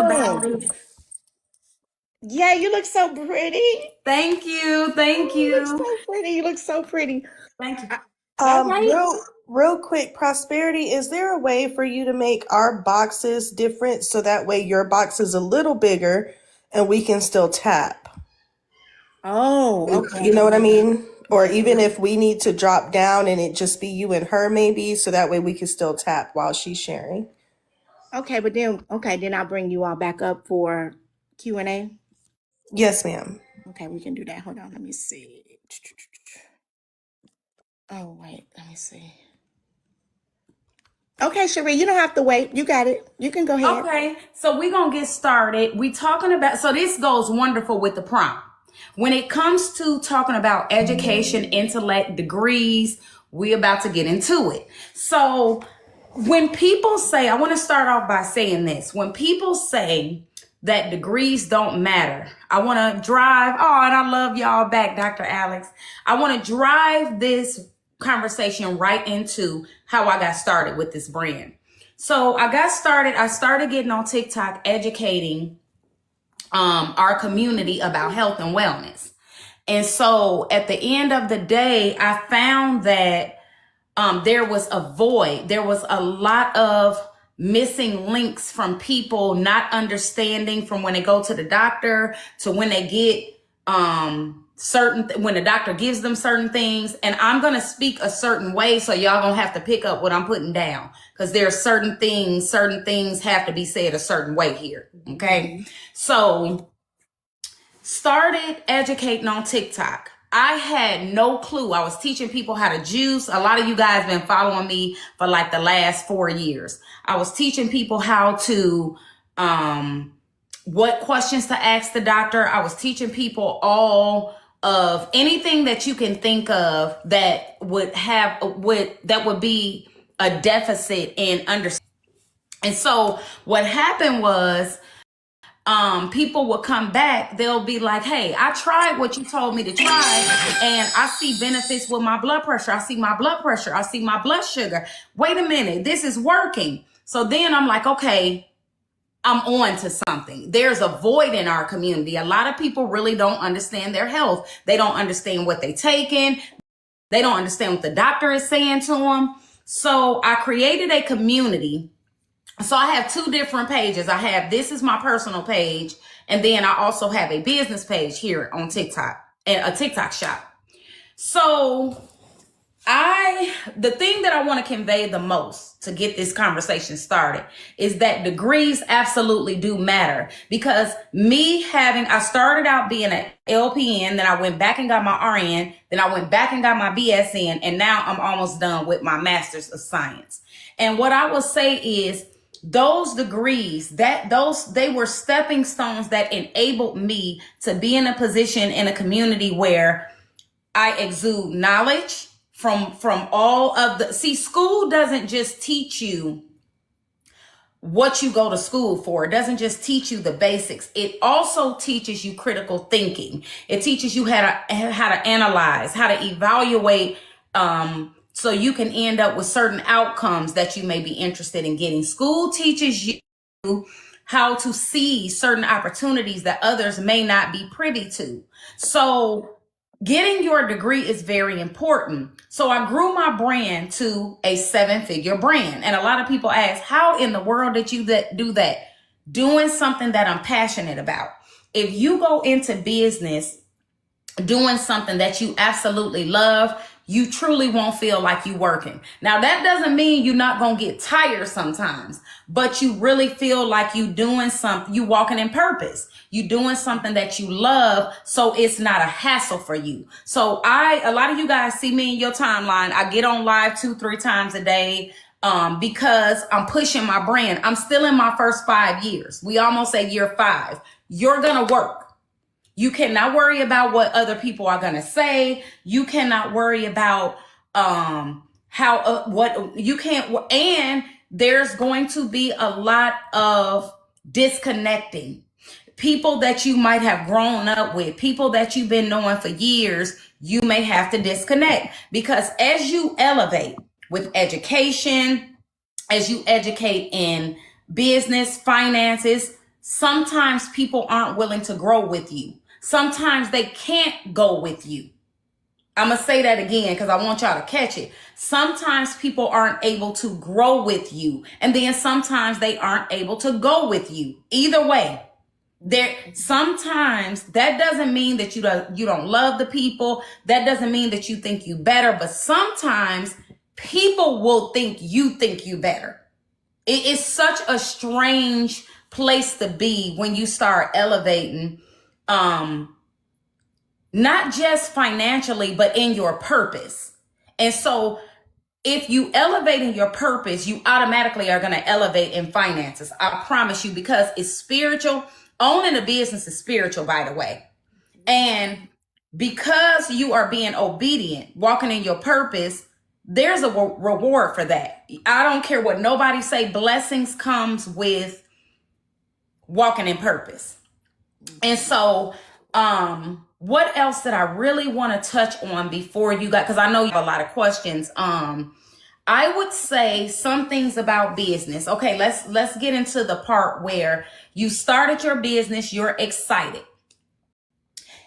about welcome. it. Yeah, you look so pretty. Thank you. Thank You look you. so pretty. You look so pretty. Thank you. Uh, All right. Real quick, Prosperity, is there a way for you to make our boxes different so that way your box is a little bigger and we can still tap? Oh, You okay. know what I mean? Or even if we need to drop down and it just be you and her maybe, so that way we can still tap while she's sharing. Okay, then I'll bring you all back up for Q&A. Yes, ma'am. Okay, we can do that. Hold on, let me see. Oh, wait, let me see. Okay, Cherie, you don't have to wait. You got it. You can go ahead. Okay, so we're going to get started. We talking about, so this goes wonderful with the prompt. When it comes to talking about education, intellect, degrees, we about to get into it. So when people say, I want to start off by saying this. When people say that degrees don't matter, I want to drive, oh, and I love y'all back, Dr. Alex. I want to drive this conversation right into how I got started with this brand. So I started getting on TikTok educating our community about health and wellness. And so at the end of the day, I found that there was a void. There was a lot of missing links from people not understanding from when they go to the doctor to when they get when the doctor gives them certain things. And I'm going to speak a certain way, so y'all gonna have to pick up what I'm putting down, because there are certain things have to be said a certain way here. Okay. So started educating on TikTok. I had no clue. I was teaching people how to juice. A lot of you guys been following me for like the last 4 years. I was teaching people how to, what questions to ask the doctor. I was teaching people all of anything that you can think of that would be a deficit in understanding. And so what happened was, people will come back. They'll be like, hey, I tried what you told me to try and I see benefits with my blood pressure. I see my blood pressure. I see my blood sugar. Wait a minute, this is working. So then I'm like, okay, I'm on to something. There's a void in our community. A lot of people really don't understand their health. They don't understand what they're taking. They don't understand what the doctor is saying to them. So I created a community. So I have 2 different pages. This is my personal page. And then I also have a business page here on TikTok and a TikTok shop. So the thing that I want to convey the most to get this conversation started is that degrees absolutely do matter, because I started out being an LPN, then I went back and got my RN, then I went back and got my BSN, and now I'm almost done with my Master's of Science. And what I will say is, those degrees, they were stepping stones that enabled me to be in a position in a community where I exude knowledge from all of school doesn't just teach you what you go to school for. It doesn't just teach you the basics. It also teaches you critical thinking. It teaches you how to analyze, how to evaluate, so you can end up with certain outcomes that you may be interested in getting. School teaches you how to see certain opportunities that others may not be privy to. So getting your degree is very important. So I grew my brand to a 7-figure brand. And a lot of people ask, how in the world did you do that? Doing something that I'm passionate about. If you go into business doing something that you absolutely love, you truly won't feel like you working. Now, that doesn't mean you're not going to get tired sometimes, but you really feel like you doing something, you walking in purpose. You doing something that you love, so it's not a hassle for you. So a lot of you guys see me in your timeline. I get on live 2-3 times a day, because I'm pushing my brand. I'm still in my first 5 years. We almost at year 5. You're going to work. You cannot worry about what other people are going to say. You cannot worry about and there's going to be a lot of disconnecting. People that you might have grown up with, people that you've been knowing for years, you may have to disconnect, because as you elevate with education, as you educate in business, finances, sometimes people aren't willing to grow with you. Sometimes they can't go with you. I'm going to say that again because I want y'all to catch it. Sometimes people aren't able to grow with you. And then sometimes they aren't able to go with you. Either way, sometimes that doesn't mean that you don't love the people. That doesn't mean that you think you better. But sometimes people will think you better. It is such a strange place to be when you start elevating, not just financially, but in your purpose. And so if you elevate in your purpose, you automatically are going to elevate in finances. I promise you, because it's spiritual. Owning a business is spiritual, by the way. And because you are being obedient, walking in your purpose, there's a reward for that. I don't care what nobody say. Blessings comes with walking in purpose. And so, what else did I really want to touch on before you got, because I know you have a lot of questions. I would say some things about business. Okay, let's get into the part where you started your business, you're excited,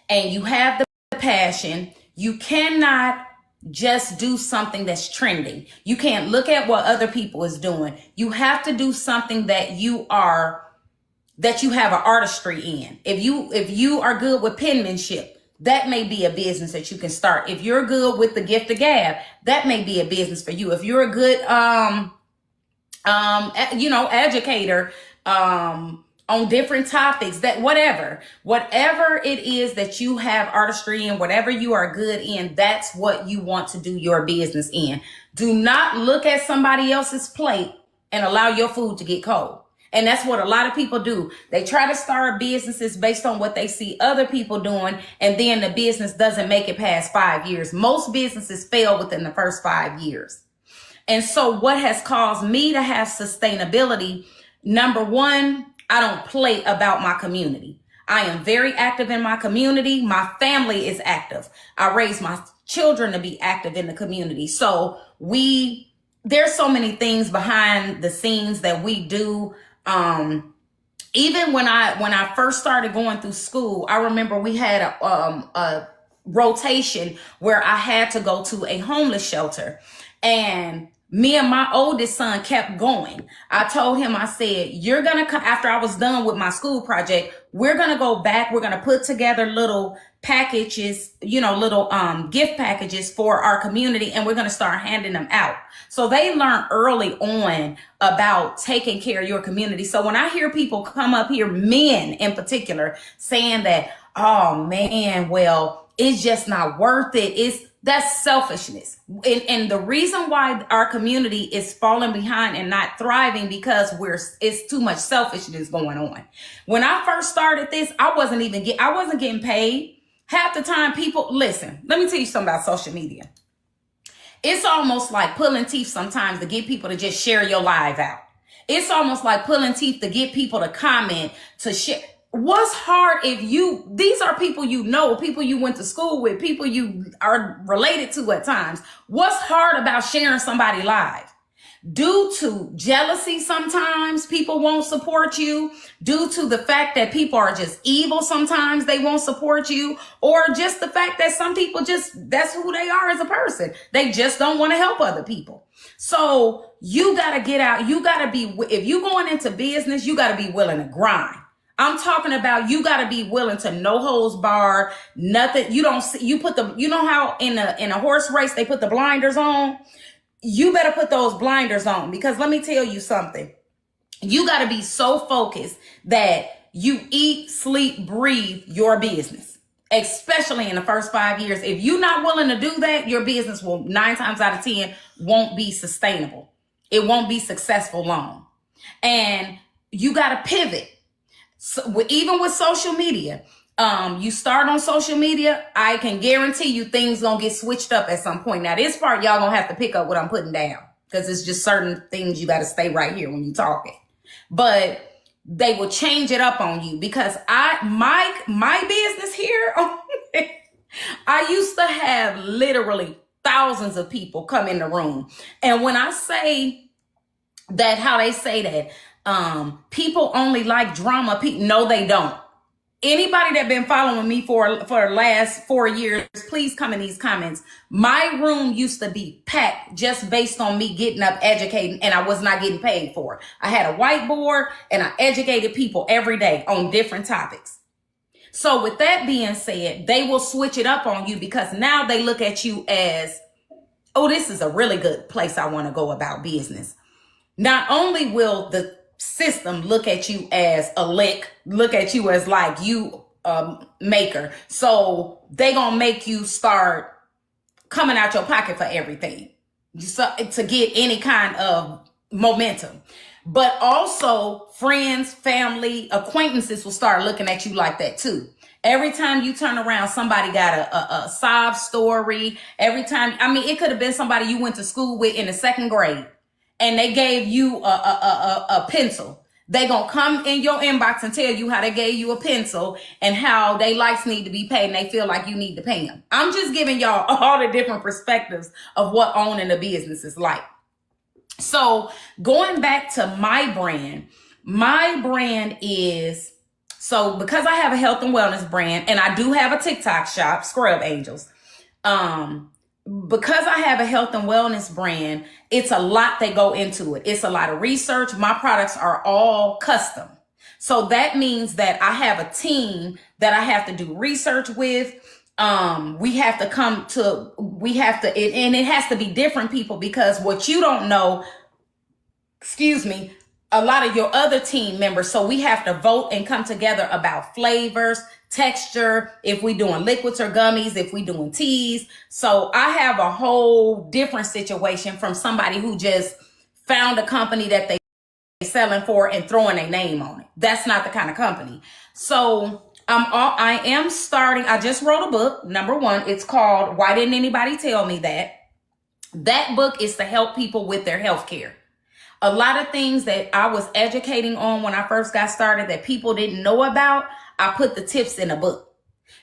and you have the passion. You cannot just do something that's trending. You can't look at what other people is doing. You have to do something that you have an artistry in. If you are good with penmanship, that may be a business that you can start. If you're good with the gift of gab, that may be a business for you. If you're a good educator on different topics, that whatever it is that you have artistry in, whatever you are good in, that's what you want to do your business in. Do not look at somebody else's plate and allow your food to get cold. And that's what a lot of people do. They try to start businesses based on what they see other people doing, and then the business doesn't make it past 5 years. Most businesses fail within the first 5 years. And so what has caused me to have sustainability, number one, I don't play about my community. I am very active in my community. My family is active. I raise my children to be active in the community. So there's so many things behind the scenes that we do. Even when I first started going through school, I remember we had a rotation where I had to go to a homeless shelter, and me and my oldest son kept going. I told him, I said, you're going to come after I was done with my school project. We're going to go back. We're going to put together little packages, little gift packages for our community, and we're going to start handing them out. So they learn early on about taking care of your community. So when I hear people come up here, men in particular, saying that, oh man, well, it's just not worth it. That's selfishness. And the reason why our community is falling behind and not thriving, because it's too much selfishness going on. When I first started this, I wasn't getting paid. Half the time listen, let me tell you something about social media. It's almost like pulling teeth sometimes to get people to just share your live out. It's almost like pulling teeth to get people to comment, to share. What's hard these are people people you went to school with, people you are related to at times. What's hard about sharing somebody live? Due to jealousy, sometimes people won't support you. Due to the fact that people are just evil, sometimes they won't support you. Or just the fact that some people that's who they are as a person. They just don't want to help other people. So you got to get out. If you're going into business, you got to be willing to grind. I'm talking about you got to be willing to no holds barred, nothing. You don't see, you know how in a horse race, they put the blinders on. You better put those blinders on, because let me tell you something. You got to be so focused that you eat, sleep, breathe your business, especially in the first 5 years. If you're not willing to do that, your business will 9 times out of 10 won't be sustainable. It won't be successful long. And you got to pivot. So even with social media, you start on social media, I can guarantee you things gonna get switched up at some point. Now this part, y'all gonna have to pick up what I'm putting down, because it's just certain things you got to stay right here when you're talking. But they will change it up on you, because my business here, I used to have literally thousands of people come in the room. And when I say that, how they say that, People only like drama. No, they don't. Anybody that been following me for the last 4 years, please come in these comments. My room used to be packed just based on me getting up, educating, and I was not getting paid for it. I had a whiteboard and I educated people every day on different topics. So with that being said, they will switch it up on you because now they look at you as, oh, this is a really good place I want to go about business. Not only will the system look at you as a lick, look at you as like you maker. So they gonna make you start coming out your pocket for everything to get any kind of momentum. But also friends, family, acquaintances will start looking at you like that too. Every time you turn around, somebody got a sob story. Every time, I mean, it could have been somebody you went to school with in the 2nd grade. And they gave you a pencil. They gonna come in your inbox and tell you how they gave you a pencil and how they likes need to be paid and they feel like you need to pay them. I'm just giving y'all all the different perspectives of what owning a business is like. So going back to my brand is, so because I have a health and wellness brand and I do have a TikTok shop, Scrub Angels, because I have a health and wellness brand, it's a lot that go into it. It's a lot of research. My products are all custom. So that means that I have a team that I have to do research with. We have to and it has to be different people because what you don't know, a lot of your other team members. So we have to vote and come together about flavors, texture, if we doing liquids or gummies, if we doing teas. So I have a whole different situation from somebody who just found a company that they selling for and throwing a name on it. That's not the kind of company. So I am starting. I just wrote a book. Number 1, it's called Why Didn't Anybody Tell Me That? That book is to help people with their health care. A lot of things that I was educating on when I first got started that people didn't know about, I put the tips in a book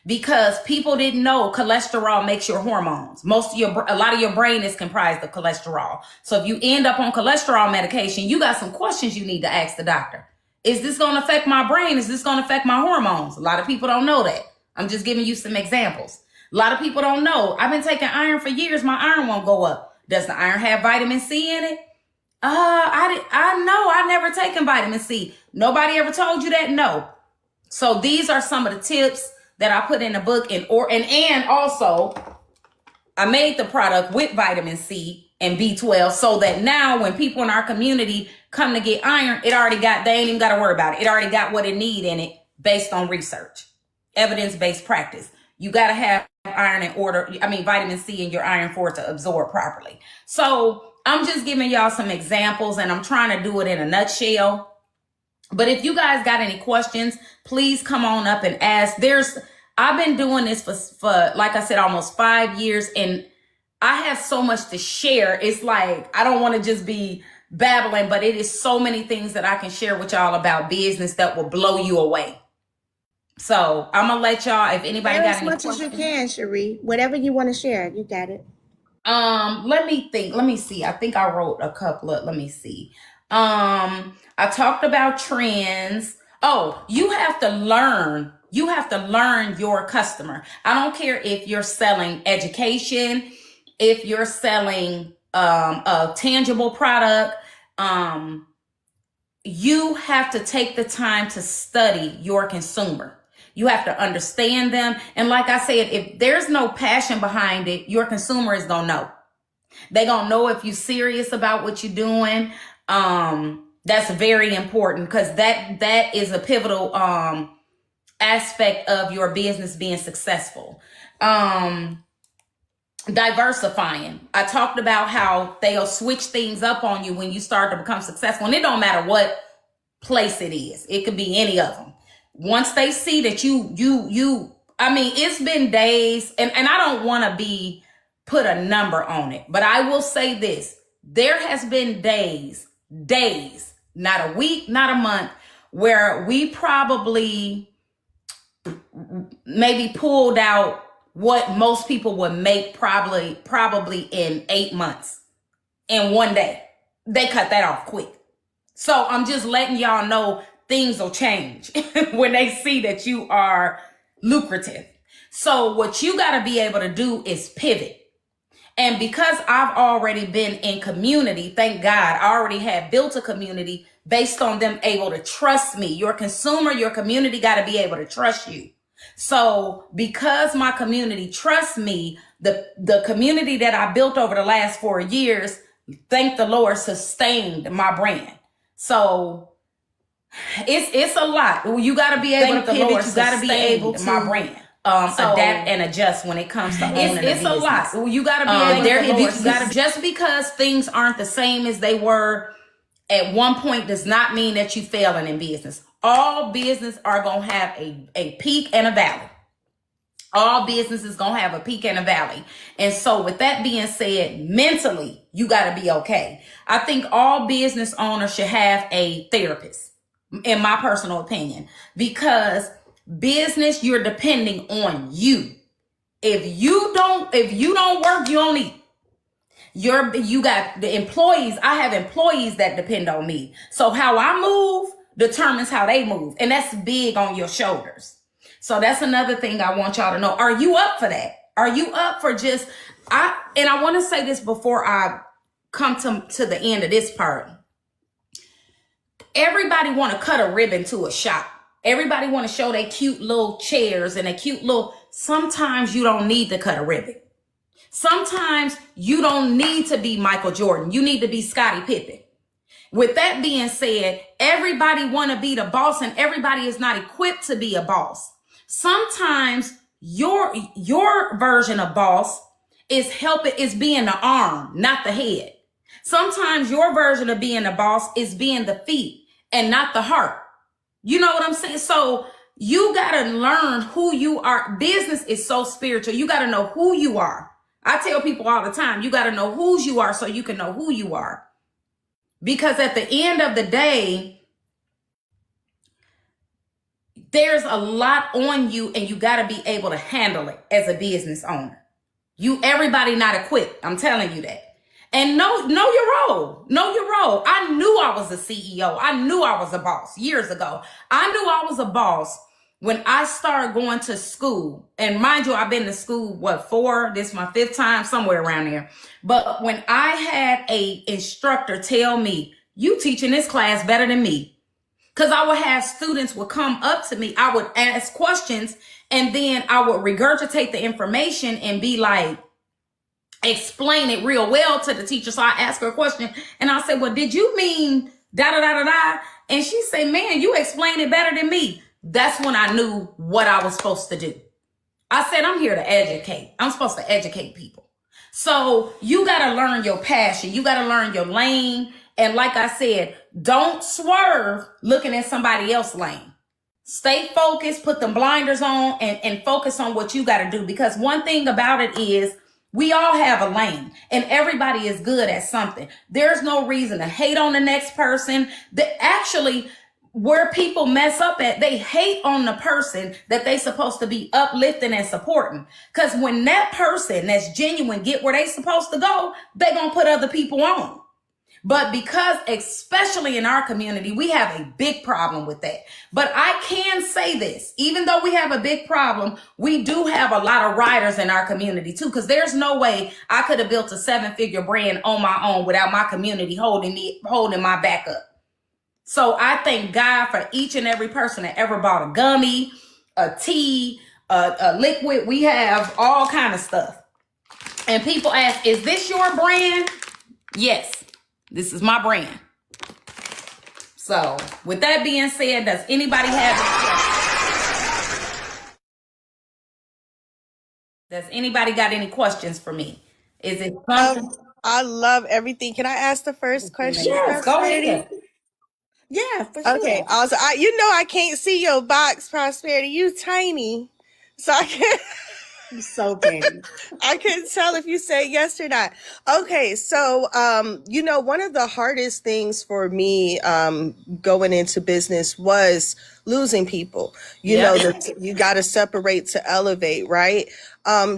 because people didn't know cholesterol makes your hormones. A lot of your brain is comprised of cholesterol. So if you end up on cholesterol medication, you got some questions you need to ask the doctor. Is this going to affect my brain? Is this going to affect my hormones? A lot of people don't know that. I'm just giving you some examples. A lot of people don't know. I've been taking iron for years. My iron won't go up. Does the iron have vitamin C in it? I know. I never taken vitamin C. Nobody ever told you that? No. So these are some of the tips that I put in the book and also I made the product with vitamin C and B12 so that now when people in our community come to get iron, they ain't even got to worry about it. It already got what it need in it based on research, evidence-based practice. You got to have vitamin C in your iron for it to absorb properly. So I'm just giving y'all some examples and I'm trying to do it in a nutshell. But if you guys got any questions, please come on up and ask. I've been doing this for like I said, almost 5 years and I have so much to share. It's like, I don't want to just be babbling, but it is so many things that I can share with y'all about business that will blow you away. So I'm going to let y'all, if anybody got any questions. As much as you can, Cherie. Whatever you want to share, you got it. Let me think. Let me see. I think I wrote a couple of, let me see. I talked about trends. Oh, you have to learn your customer. I don't care if you're selling education, if you're selling a tangible product. You have to take the time to study your consumer. You have to understand them. And like I said, if there's no passion behind it, your consumer is going to know. They're going to know if you're serious about what you're doing. That's very important because that is a pivotal aspect of your business being successful. Diversifying. I talked about how they'll switch things up on you when you start to become successful. And it don't matter what place it is. It could be any of them. Once they see that it's been days and I don't want to put a number on it, but I will say this. There has been days, not a week, not a month, where we probably maybe pulled out what most people would make probably in 8 months in one day. They cut that off quick. So I'm just letting y'all know things will change when they see that you are lucrative. So what you got to be able to do is pivot. And because I've already been in community, thank God, I already had built a community based on them able to trust me. Your consumer, your community got to be able to trust you. So because my community trusts me, the community that I built over the last 4 years, thank the Lord, sustained my brand. So it's a lot. You got to be able to pivot. You got to be able to my brand. Adapt and adjust when it comes to owning it's a lot. You got to be able to just because things aren't the same as they were at one point does not mean that you failing in business. All business are going to have a peak and a valley. All business is going to have a peak and a valley. And so with that being said, mentally, you got to be okay. I think all business owners should have a therapist, in my personal opinion, because business, you're depending on you. If you don't work, you don't eat. You got the employees. I have employees that depend on me. So how I move determines how they move. And that's big on your shoulders. So that's another thing I want y'all to know. Are you up for that? Are you up for and I want to say this before I come to the end of this part. Everybody want to cut a ribbon to a shop. Everybody want to show their cute little chairs and sometimes you don't need to cut a ribbon. Sometimes you don't need to be Michael Jordan. You need to be Scottie Pippen. With that being said, everybody want to be the boss and everybody is not equipped to be a boss. Sometimes your version of boss is being the arm, not the head. Sometimes your version of being a boss is being the feet and not the heart. You know what I'm saying? So you got to learn who you are. Business is so spiritual. You got to know who you are. I tell people all the time, you got to know whose you are so you can know who you are. Because at the end of the day, there's a lot on you and you got to be able to handle it as a business owner. Everybody not equipped. I'm telling you that. And know your role. Know your role. I knew I was a CEO. I knew I was a boss years ago. I knew I was a boss when I started going to school. And mind you, I've been to school, this is my 5th time, somewhere around there. But when I had a instructor tell me, you teaching this class better than me. Because I would have students would come up to me. I would ask questions and then I would regurgitate the information and be like, explain it real well to the teacher. So I ask her a question and I said, well, did you mean da da da da da? And she said, man, you explain it better than me. That's when I knew what I was supposed to do. I said, I'm here to educate. I'm supposed to educate people. So you got to learn your passion. You got to learn your lane. And like I said, don't swerve looking at somebody else's lane. Stay focused, put them blinders on and focus on what you got to do. Because one thing about it is, we all have a lane and everybody is good at something. There's no reason to hate on the next person. Where people mess up at, they hate on the person that they supposed to be uplifting and supporting. Because when that person that's genuine get where they supposed to go, they gonna put other people on. But because, especially in our community, we have a big problem with that. But I can say this, even though we have a big problem, we do have a lot of riders in our community too, because there's no way I could have built a 7-figure brand on my own without my community holding my back up. So I thank God for each and every person that ever bought a gummy, a tea, a liquid. We have all kind of stuff. And people ask, is this your brand? Yes, this is my brand. So with that being said, does anybody have any questions? Does anybody got any questions for me? Is it something? I love everything. Can I ask the first question? Yes, go ahead. Yeah, for sure. Okay. Also, I can't see your box, Prosperity. You tiny, so I can't. You're so tiny. I couldn't tell if you say yes or not. Okay, so one of the hardest things for me going into business was losing people. You Yep. know, that you got to separate to elevate, right?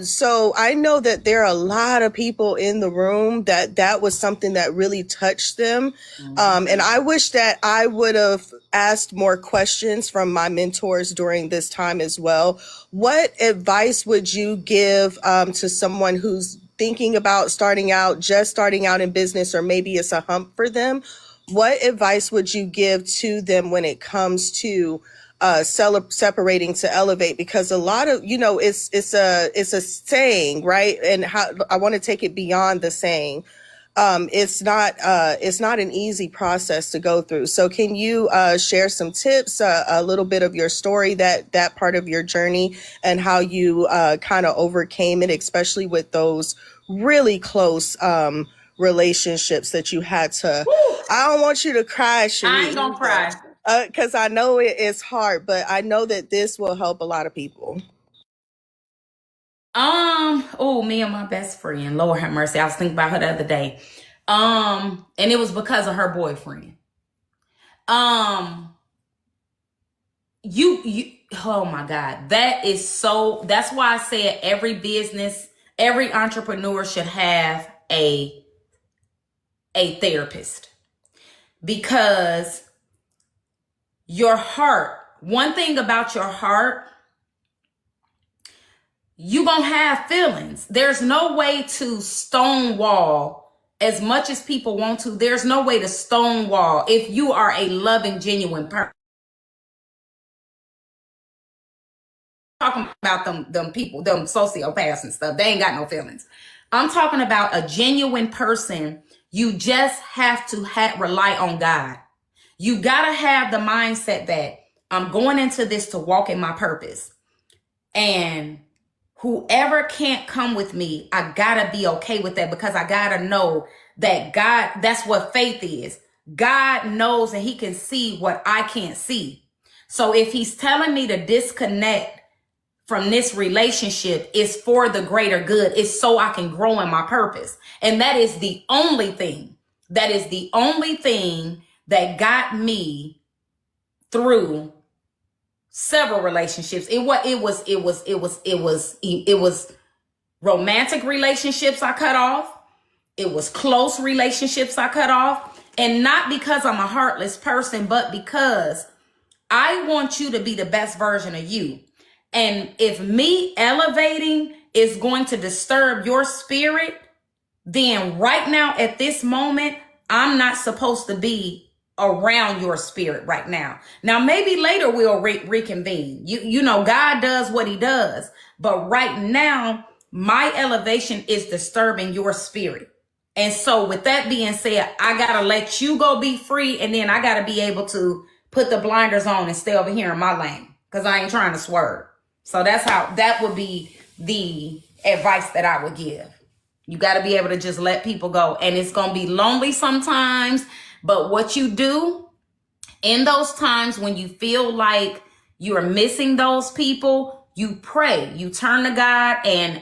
So I know that there are a lot of people in the room that was something that really touched them. And I wish that I would have asked more questions from my mentors during this time as well. What advice would you give to someone who's thinking about just starting out in business, or maybe it's a hump for them? What advice would you give to them when it comes to separating to elevate? Because a lot of, it's a saying, right? And how I want to take it beyond the saying. It's not an easy process to go through. So can you share some tips, a little bit of your story, that part of your journey, and how you kind of overcame it, especially with those really close relationships that you had to. I don't want you to cry, I Cherie, ain't gonna cry. because I know it is hard, but I know that this will help a lot of people. Me and my best friend, Lord have mercy. I was thinking about her the other day. And it was because of her boyfriend. Oh my God. That's why I said every business, every entrepreneur should have a therapist. Because your heart, one thing about your heart, you gonna have feelings. There's no way to stonewall as much as people want to. There's no way to stonewall if you are a loving, genuine person. Talking about them people, them sociopaths and stuff. They ain't got no feelings. I'm talking about a genuine person. You just have to rely on God. You gotta have the mindset that I'm going into this to walk in my purpose. And whoever can't come with me, I gotta be okay with that, because I gotta know that God, that's what faith is. God knows and he can see what I can't see. So if he's telling me to disconnect from this relationship, it's for the greater good. It's so I can grow in my purpose. And that is the only thing. That is the only thing that got me through several relationships. It was romantic relationships I cut off. It was close relationships I cut off. And not because I'm a heartless person, but because I want you to be the best version of you. And if me elevating is going to disturb your spirit, then right now at this moment, I'm not supposed to be around your spirit right now. Now, maybe later we'll reconvene. You know, God does what he does. But right now, my elevation is disturbing your spirit. And so with that being said, I got to let you go be free. And then I got to be able to put the blinders on and stay over here in my lane, because I ain't trying to swerve. So that would be the advice that I would give. You got to be able to just let people go. And it's going to be lonely sometimes. But what you do in those times when you feel like you're missing those people, you pray, you turn to God. And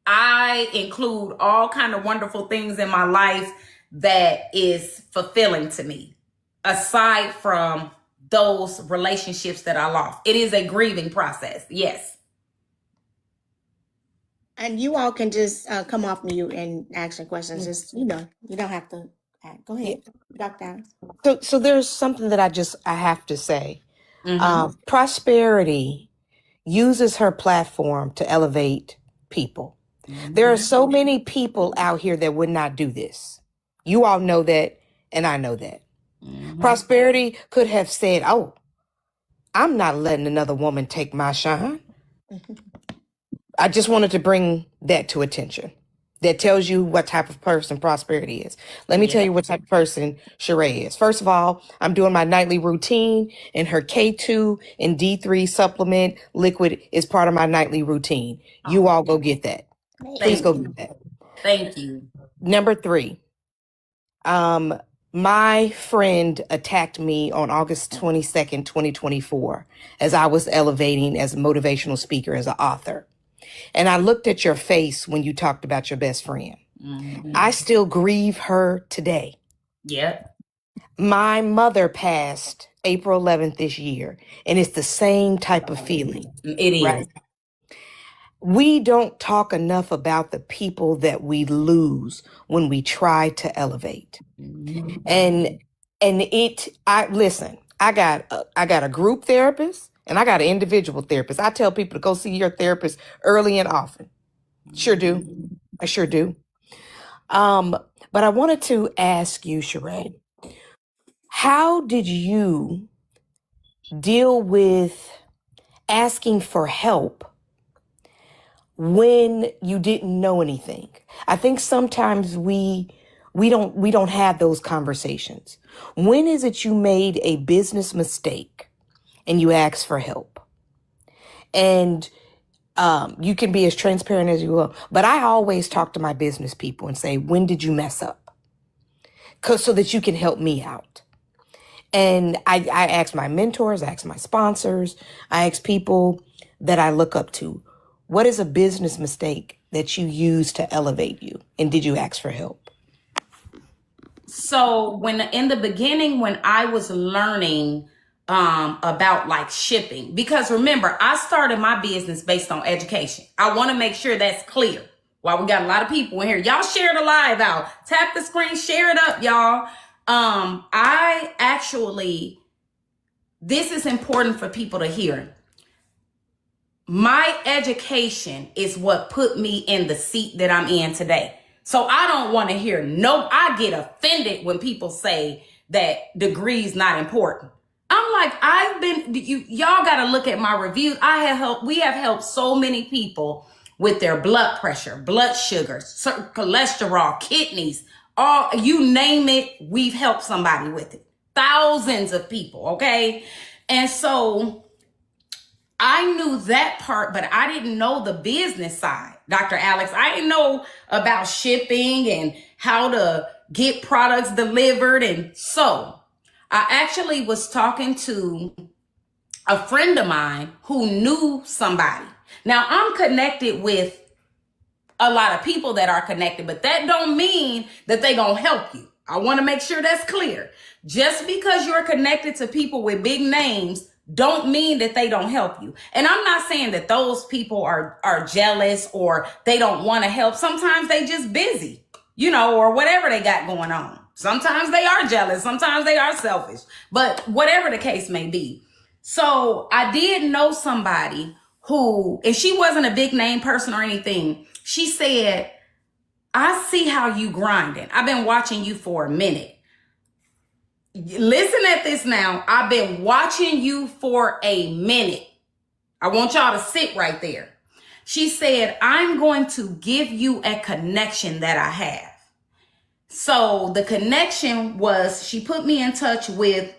I include all kind of wonderful things in my life that is fulfilling to me, aside from those relationships that I lost. It is a grieving process. Yes. And you all can just come off mute and ask your questions. Just, you don't have to. Go ahead, Dr. Alice. So there's something that I have to say. Prosperity uses her platform to elevate people. There are so many people out here that would not do this. You all know that, and I know that. Prosperity could have said, "Oh, I'm not letting another woman take my shine." I just wanted to bring that to attention. That tells you what type of person Prosperity is. Let me tell you what type of person Sheree is. First of all, I'm doing my nightly routine, and her K2 and D3 supplement liquid is part of my nightly routine. You all go get that. Please go get that. Thank you. Number 3. My friend attacked me on August 22nd, 2024, as I was elevating as a motivational speaker, as an author. And I looked at your face when you talked about your best friend. I still grieve her today. Yep. My mother passed April 11th this year, and it's the same type of feeling, It right? is. We don't talk enough about the people that we lose when we try to elevate. Mhm. And I listen, I got a group therapist and I got an individual therapist. I tell people to go see your therapist early and often. Sure do. I sure do. But I wanted to ask you, Sheree, how did you deal with asking for help when you didn't know anything? I think sometimes we don't have those conversations. When is it you made a business mistake and you ask for help? And you can be as transparent as you will, but I always talk to my business people and say, when did you mess up? So that you can help me out. And I ask my mentors, I ask my sponsors, I ask people that I look up to, what is a business mistake that you use to elevate you? And did you ask for help? So when in the beginning, when I was learning about like shipping, because remember, I started my business based on education. I want to make sure that's clear. While we got a lot of people in here, y'all share the live out. Tap the screen, share it up, y'all. I actually, this is important for people to hear. My education is what put me in the seat that I'm in today. So I don't want to hear I get offended when people say that degrees not important. I'm like, y'all got to look at my reviews. We have helped so many people with their blood pressure, blood sugar, cholesterol, kidneys, you name it. We've helped somebody with it. Thousands of people. Okay. And so I knew that part, but I didn't know the business side, Dr. Alex. I didn't know about shipping and how to get products delivered. And so I actually was talking to a friend of mine who knew somebody. Now I'm connected with a lot of people that are connected, but that don't mean that they gonna help you. I want to make sure that's clear. Just because you're connected to people with big names don't mean that they don't help you. And I'm not saying that those people are jealous or they don't want to help. Sometimes they just busy, or whatever they got going on. Sometimes they are jealous. Sometimes they are selfish, but whatever the case may be. So I did know somebody who, and she wasn't a big name person or anything. She said, I see how you grinding. I've been watching you for a minute. Listen at this now. I've been watching you for a minute. I want y'all to sit right there. She said, I'm going to give you a connection that I have. So the connection was, she put me in touch with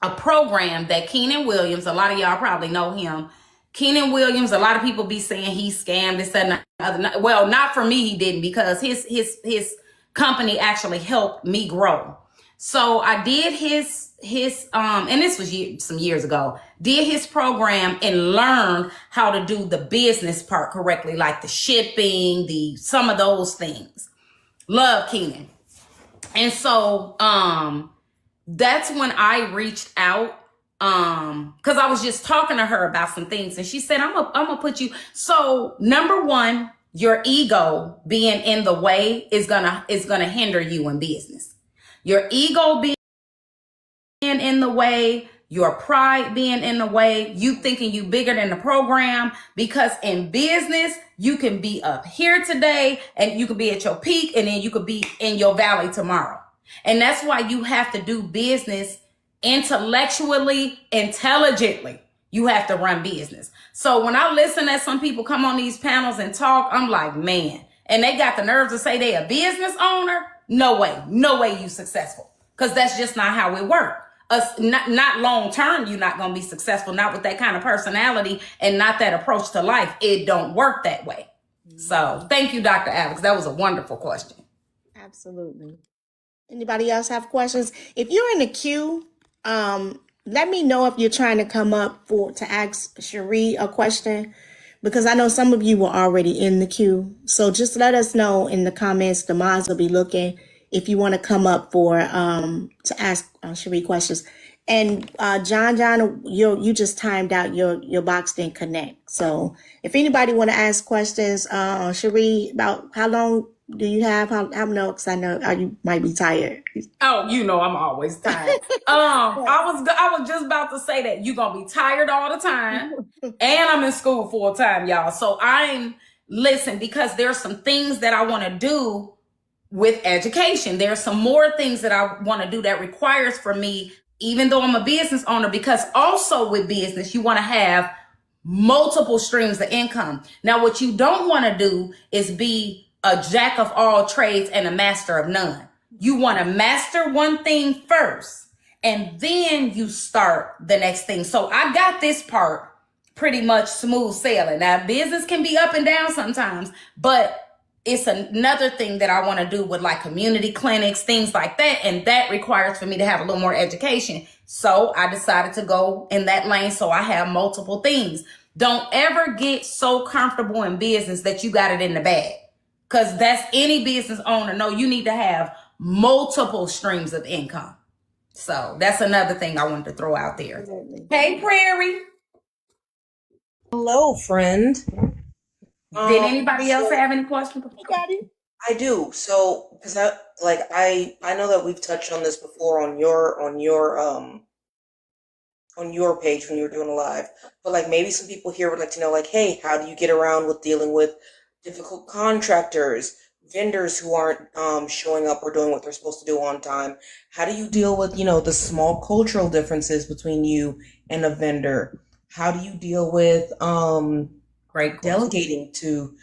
a program that Keenan Williams, a lot of y'all probably know him. Keenan Williams, a lot of people be saying he scammed this and other. Well, not for me, he didn't, because his company actually helped me grow. So I did his and this was some years ago, did his program and learned how to do the business part correctly, like the shipping, some of those things. Love Keenan. And so that's when I reached out, because I was just talking to her about some things, and she said, I'm gonna put you. So number one, your ego being in the way is gonna hinder you in business. Your ego being in the way, your pride being in the way, you thinking you bigger than the program, because in business, you can be up here today and you could be at your peak, and then you could be in your valley tomorrow. And that's why you have to do business intellectually, intelligently. You have to run business. So when I listen at some people come on these panels and talk, I'm like, man, and they got the nerve to say they a business owner. No way you successful. Because that's just not how it works. Not long term, you're not going to be successful, not with that kind of personality and not that approach to life. It don't work that way. So thank you, Dr. Alex. That was a wonderful question. Absolutely. Anybody else have questions? If you're in the queue, let me know if you're trying to come up to ask Sheree a question, because I know some of you were already in the queue. So just let us know in the comments. The mods will be looking if you want to come up for to ask Cherie questions. And John, you just timed out. Your box didn't connect. So if anybody want to ask questions, Cherie, about how long do you have? How no? Because I know you might be tired. Oh, you know I'm always tired. I was just about to say that you're gonna be tired all the time, and I'm in school full time, y'all. So listen, because there's some things that I want to do with education. There's some more things that I want to do that requires for me, even though I'm a business owner, because also with business, you want to have multiple streams of income. Now, what you don't want to do is be a jack of all trades and a master of none. You want to master one thing first, and then you start the next thing. So I got this part pretty much smooth sailing. Now, business can be up and down sometimes, but it's another thing that I want to do with like community clinics, things like that. And that requires for me to have a little more education. So I decided to go in that lane. So I have multiple things. Don't ever get so comfortable in business that you got it in the bag. Because that's any business owner. No, you need to have multiple streams of income. So that's another thing I wanted to throw out there. Hey, Prairie. Hello, friend. Did anybody else have any questions? I do. So, because I know that we've touched on this before on your page when you were doing a live, but like maybe some people here would like to know, like, hey, how do you get around with dealing with difficult contractors, vendors who aren't showing up or doing what they're supposed to do on time? How do you deal with, the small cultural differences between you and a vendor? How do you deal with Great. delegating to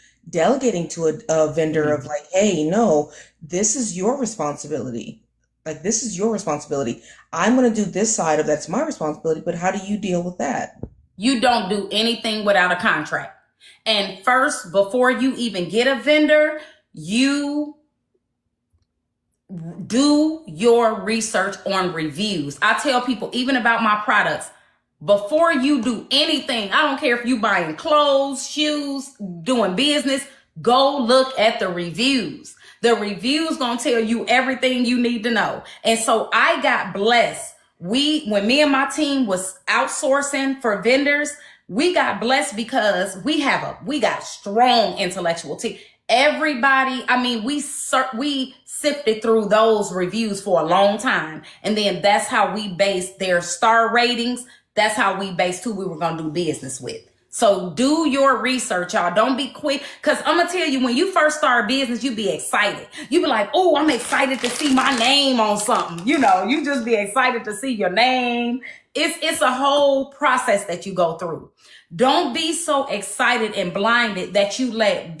a vendor of like, hey, no, this is your responsibility. Like, this is your responsibility. I'm going to do this side of that's my responsibility, but how do you deal with that? You don't do anything without a contract. And first, before you even get a vendor, you do your research on reviews. I tell people, even about my products, before you do anything, I don't care if you buying clothes, shoes, doing business, go look at the reviews. The reviews gonna tell you everything you need to know. And so I got blessed. When me and my team was outsourcing for vendors, we got blessed because we got strong intellectual team. Everybody, we sifted through those reviews for a long time. And then that's how we based their star ratings. That's how we based who we were going to do business with. So do your research, y'all. Don't be quick. Because I'm going to tell you, when you first start a business, you be excited. You be like, oh, I'm excited to see my name on something. You just be excited to see your name. It's a whole process that you go through. Don't be so excited and blinded that you let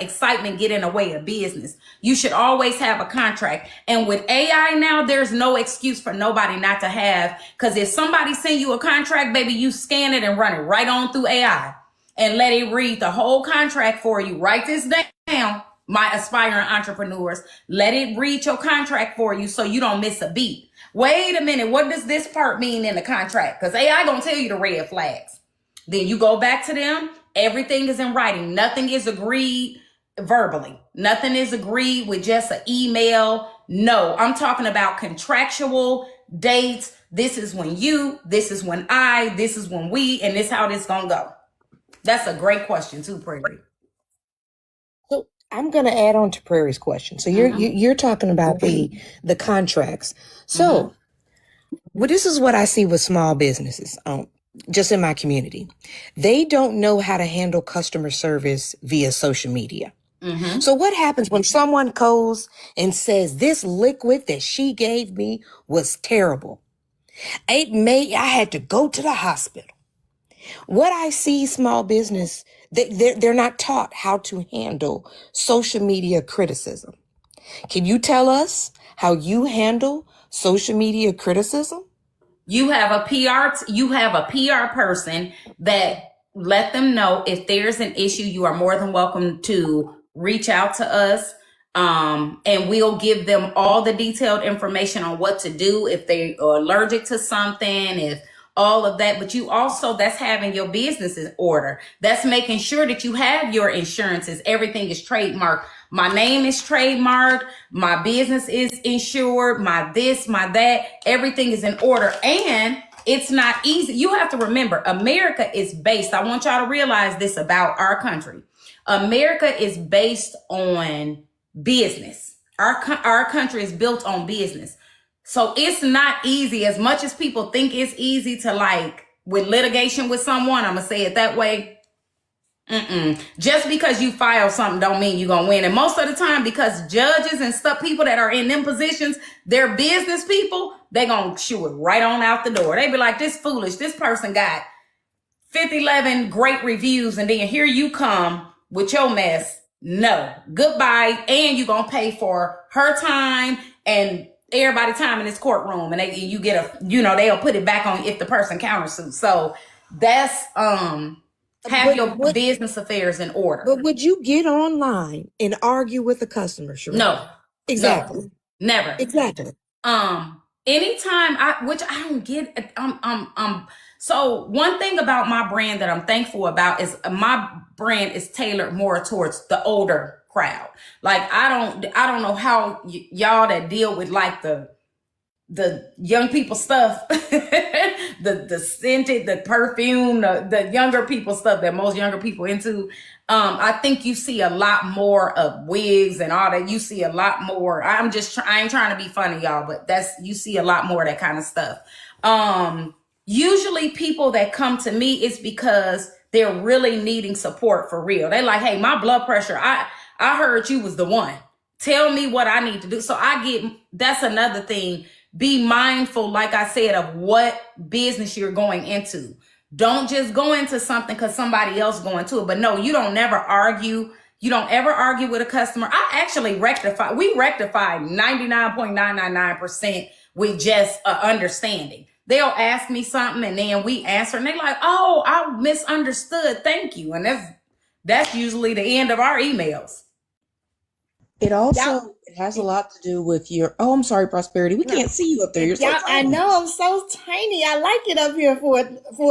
excitement get in the way of business. You should always have a contract. And with AI now, there's no excuse for nobody not to have, because if somebody send you a contract, baby, you scan it and run it right on through AI and let it read the whole contract for you. Write this down, my aspiring entrepreneurs. Let it read your contract for you so you don't miss a beat. Wait a minute, what does this part mean in the contract? Because AI gonna tell you the red flags. Then you go back to them. Everything is in writing. Nothing is agreed verbally. Nothing is agreed with just an email. No, I'm talking about contractual dates. This is when this is when this is when we, and this is how this gonna go. That's a great question too, Prairie. So I'm going to add on to Prairie's question. So you're talking about the contracts. So well, this is what I see with small businesses, just in my community. They don't know how to handle customer service via social media. So what happens when someone goes and says, this liquid that she gave me was terrible? I had to go to the hospital. What I see small business, they're not taught how to handle social media criticism. Can you tell us how you handle social media criticism? You have a PR person that let them know if there's an issue. You are more than welcome to reach out to us. And we'll give them all the detailed information on what to do if they are allergic to something, if all of that. But you also, that's having your business in order. That's making sure that you have your insurances. Everything is trademarked. My name is trademarked. My business is insured. My this, my that, everything is in order. And it's not easy. You have to remember, America is based. I want y'all to realize this about our country. America is based on business. Our country is built on business. So it's not easy as much as people think it's easy to like with litigation with someone. I'm going to say it that way. Just because you file something don't mean you're gonna win. And most of the time, because judges and stuff, people that are in them positions, they're business people, they gonna shoo it right on out the door. They be like, this foolish, this person got 11 great reviews, and then here you come with your mess. No, goodbye. And you gonna pay for her time and everybody time in this courtroom, and you get a, they'll put it back on if the person countersues. So that's have your business affairs in order. But would you get online and argue with a customer, Sheree? No. Exactly. No, never. Exactly. Anytime which I don't get, so one thing about my brand that I'm thankful about is my brand is tailored more towards the older crowd. Like I don't know how y'all that deal with like the young people stuff, the scented, the perfume, the younger people stuff that most younger people into. I think you see a lot more of wigs and all that. You see a lot more. I ain't trying to be funny, y'all, but you see a lot more of that kind of stuff. Usually people that come to me is because they're really needing support for real. They're like, hey, my blood pressure, I heard you was the one. Tell me what I need to do. So that's another thing. Be mindful, like I said, of what business you're going into. Don't just go into something because somebody else going to it. But no, you don't never argue. You don't ever argue with a customer. We rectified 99.999% with just understanding. They'll ask me something and then we answer and they're like, oh, I misunderstood. Thank you. And that's usually the end of our emails. It also has a lot to do with I'm sorry, Prosperity. We can't see you up there. You're so tiny. I know, I'm so tiny. I like it up here for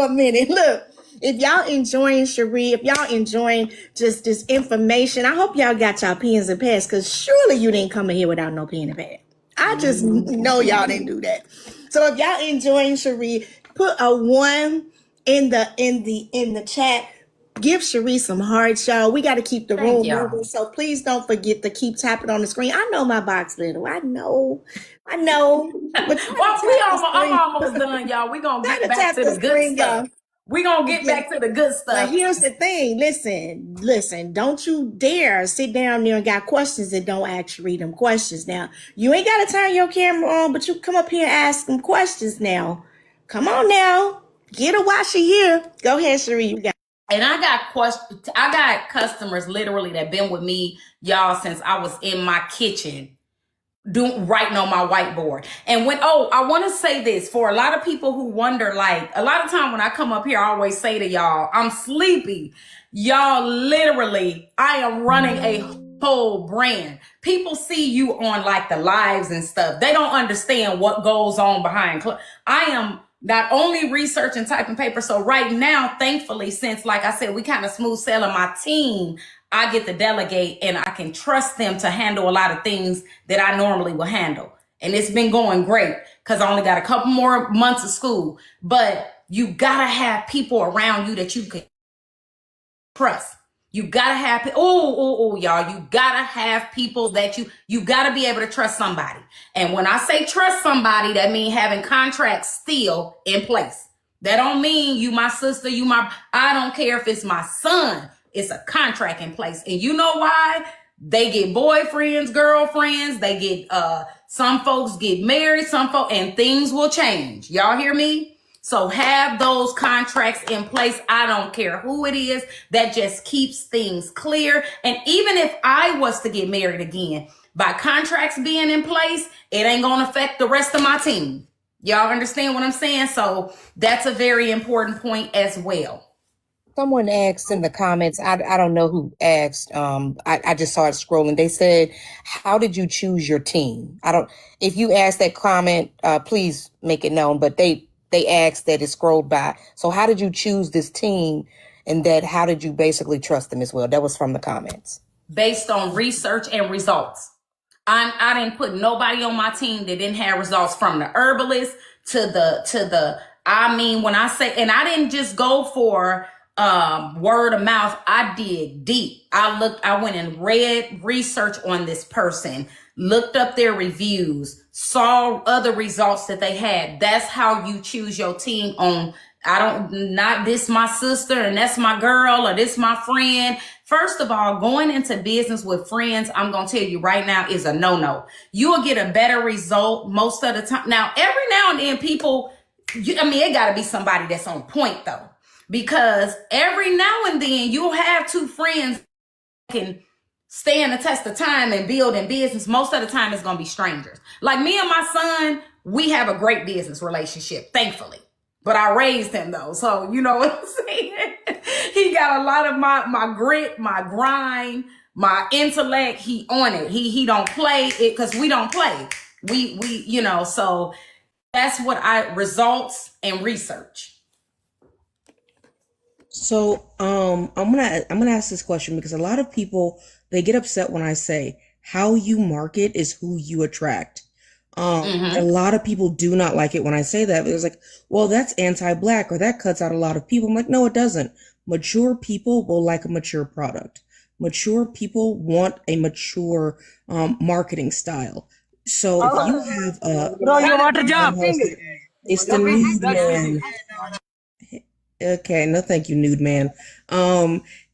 a minute. Look, if y'all enjoying Sheree, if y'all enjoying just this information, I hope y'all got y'all pens and pads, because surely you didn't come in here without no pen and pad. I just know y'all didn't do that. So if y'all enjoying Sheree, put a 1 in the chat. Give Sheree some hearts, y'all. We got to keep the room moving. So please don't forget to keep tapping on the screen. I know my box little. I know. But I'm almost done, y'all. We're going to get back to the good stuff. We're going to get back to the good stuff. But here's the thing. Listen. Don't you dare sit down there and got questions and don't actually read them questions. Now, you ain't got to turn your camera on, but you come up here and ask them questions now. Come on now. Get her while she here. Go ahead, Sheree. You got. And I got customers literally that been with me, y'all, since I was in my kitchen writing on my whiteboard. And I want to say this for a lot of people who wonder, like a lot of time when I come up here, I always say to y'all, I'm sleepy. Y'all, literally, I am running a whole brand. People see you on like the lives and stuff. They don't understand what goes on behind. I am not only research and typing paper. So right now, thankfully, since, like I said, we kind of smooth sailing my team, I get to delegate and I can trust them to handle a lot of things that I normally will handle. And it's been going great because I only got a couple more months of school. But you got to have people around you that you can trust. You got to have, y'all, you got to have people that you got to be able to trust somebody. And when I say trust somebody, that means having contracts still in place. That don't mean you my sister, I don't care if it's my son, it's a contract in place. And you know why? They get boyfriends, girlfriends, they get, some folks get married, and things will change. Y'all hear me? So have those contracts in place. I don't care who it is. That just keeps things clear. And even if I was to get married again, by contracts being in place, it ain't going to affect the rest of my team. Y'all understand what I'm saying? So that's a very important point as well. Someone asked in the comments, I don't know who asked, I just saw it scrolling. They said, how did you choose your team? If you asked that comment, please make it known, but they asked that it scrolled by. So how did you choose this team, and how did you basically trust them as well? That was from the comments. based on research and results. I didn't put nobody on my team that didn't have results, from the herbalist to the I mean, when I say, and I didn't just go for word of mouth. I dig deep. I went and read research on this person, looked up their reviews, saw other results that they had. That's how you choose your team. On, I don't, not this my sister and that's my girl or this my friend. First of all, going into business with friends, I'm going to tell you right now, is a no-no. You will get a better result most of the time. Now, every now and then people, it got to be somebody that's on point though, because every now and then you'll have two friends that can stand the test of time and build in business. Most of the time it's going to be strangers. Like me and my son, we have a great business relationship, thankfully. But I raised him though. So you know what I'm saying? He got a lot of my grit, my grind, my intellect. He on it. He don't play it because we don't play. We so that's what results and research. So I'm gonna ask this question because a lot of people, they get upset when I say how you market is who you attract. A lot of people do not like it when I say that. It's like, well, that's anti-black or that cuts out a lot of people. I'm like, no, it doesn't. Mature people will like a mature product. Mature people want a mature marketing style. So if you have it's the nude man. Okay, no, thank you, nude man.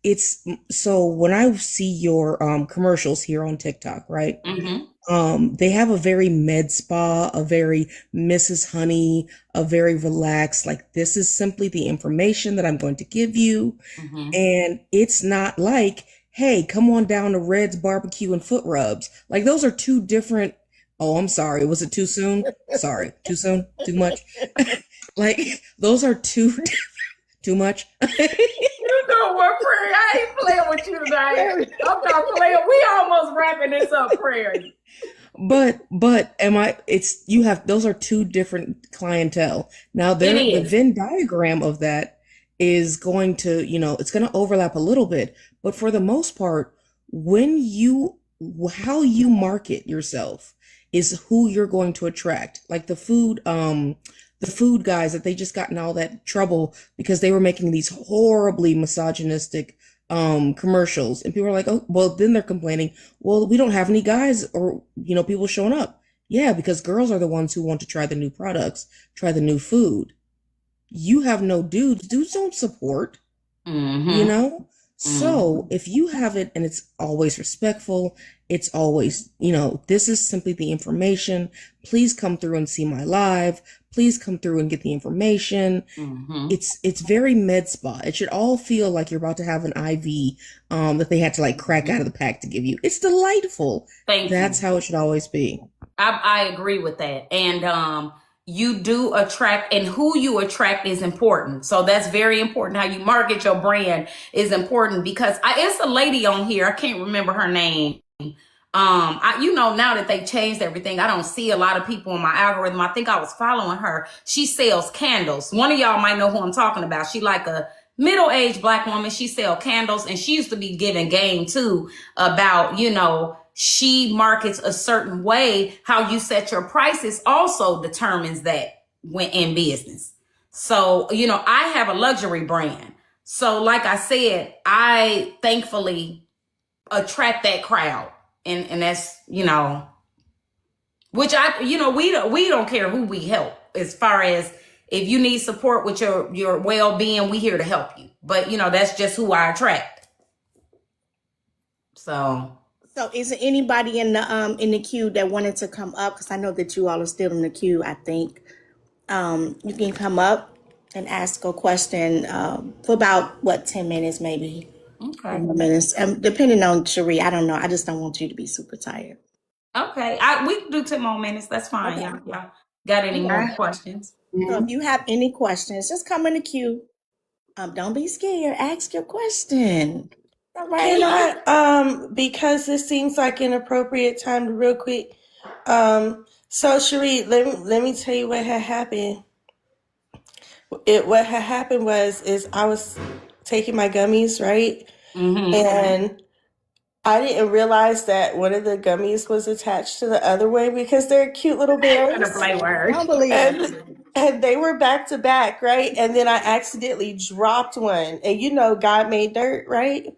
It's so when I see your commercials here on TikTok, right? They have a very med spa, a very Mrs. Honey, a very relaxed, like this is simply the information that I'm going to give you. And it's not like, hey, come on down to Red's Barbecue and Foot Rubs. Like those are two different. Oh, I'm sorry. Was it too soon? Sorry. Too soon? Too much? Like those are too much. You know what, Prairie? I ain't playing with you tonight. I'm not playing. We almost wrapping this up, Prairie. But those are two different clientele. Now the Venn diagram of that is going to, it's going to overlap a little bit, but for the most part, how you market yourself is who you're going to attract. Like the food guys that they just got in all that trouble because they were making these horribly misogynistic commercials, and people are like, oh, well, then they're complaining, well, we don't have any guys or people showing up. Yeah, because girls are the ones who want to try the new products, try the new food. You have no dudes don't support. So if you have it and it's always respectful, it's always, this is simply the information. Please come through and see my live. Please come through and get the information. It's very med spa. It should all feel like you're about to have an IV that they had to like crack out of the pack to give you. It's delightful. That's how it should always be. I agree with that. And you do attract, and who you attract is important. So that's very important. How you market your brand is important, because it's a lady on here. I can't remember her name. Now that they changed everything, I don't see a lot of people in my algorithm. I think I was following her. She sells candles. One of y'all might know who I'm talking about. She like a middle-aged Black woman. She sells candles, and she used to be giving game too about, she markets a certain way. How you set your prices also determines that when in business. So, I have a luxury brand. So like I said, I thankfully attract that crowd. And that's, which we don't care who we help. As far as if you need support with your well-being, we here to help you. But, that's just who I attract. So is there anybody in the queue that wanted to come up? Because I know that you all are still in the queue, I think. You can come up and ask a question for about, 10 minutes maybe. Okay. Minutes. Depending on Cherie, I don't know. I just don't want you to be super tired. Okay. We can do 10 more minutes. That's fine. Okay. Y'all got any more questions? So if you have any questions, just come in the queue. Don't be scared. Ask your question. All right. Can I, because this seems like an appropriate time to real quick. So Cherie, let me tell you what had happened. What had happened is I was taking my gummies, right? And I didn't realize that one of the gummies was attached to the other one because they're cute little bears. Gonna play I words. don't believe it. And they were back to back, right? And then I accidentally dropped one. And you know, God made dirt, right?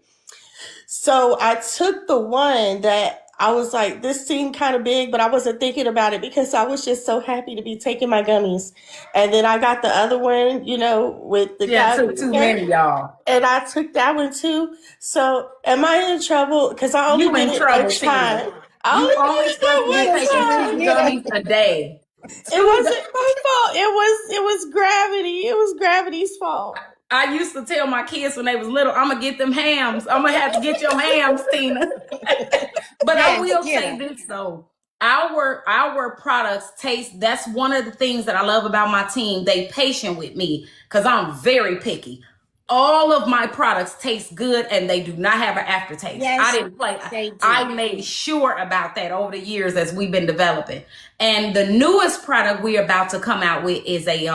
So I took the one that I was like, this seemed kind of big, but I wasn't thinking about it because I was just so happy to be taking my gummies. And then I got the other one, you know, with the Yeah, guy. too many, y'all. And I took that one too. So am I in trouble? Because I only You in did it trouble, one Tina. time. I You only only did it supposed to be that taking one 2 time. gummies a day. It wasn't my fault. It was gravity. It was gravity's fault. I used to tell my kids when they was little, I'm gonna get them hams. I'm gonna have to get your hams, Tina. But I Yes, will yeah. say this though. Our products taste, that's one of the things that I love about my team. They patient with me because I'm very picky. All of my products taste good and they do not have an aftertaste. Yes, I didn't play. they do. I made sure about that over the years as we've been developing. And the newest product we're about to come out with is a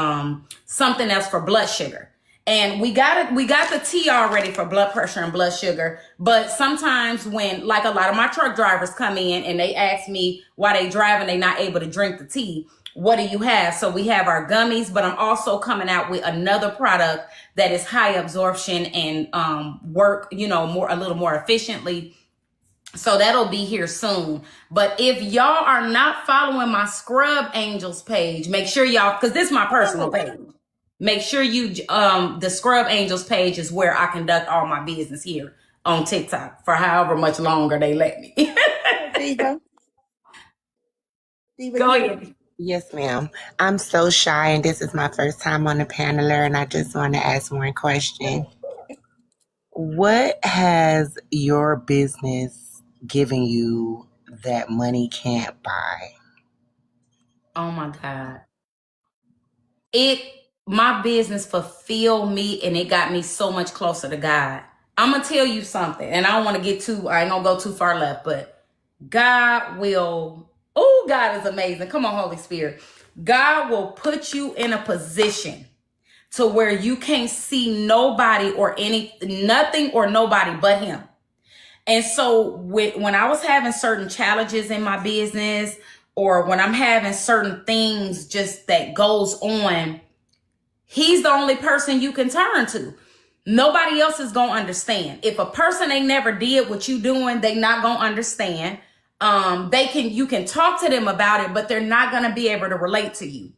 something else for blood sugar. And we got the tea already for blood pressure and blood sugar. But sometimes when, like a lot of my truck drivers come in and they ask me why they drive and they not able to drink the tea, what do you have? So we have our gummies, but I'm also coming out with another product that is high absorption and work, you know, a little more efficiently. So that'll be here soon. But if y'all are not following my Scrub Angels page, make sure y'all, because this is my personal page. Make sure you, the Scrub Angels page is where I conduct all my business here on TikTok for however much longer they let me. Diva. Diva, Go you- ahead. Yes, ma'am. I'm so shy, and this is my first time on the paneler, and I just want to ask one question. What has your business given you that money can't buy? Oh my God. My business fulfilled me and it got me so much closer to God. I'm going to tell you something, and I don't want to I ain't going to go too far left, but God is amazing. Come on, Holy Spirit. God will put you in a position to where you can't see nobody or nothing or nobody but him. And so when I was having certain challenges in my business, or when I'm having certain things just that goes on, he's the only person you can turn to. Nobody else is going to understand. If a person ain't never did what you doing, they not going to understand. You can talk to them about it, but they're not going to be able to relate to you.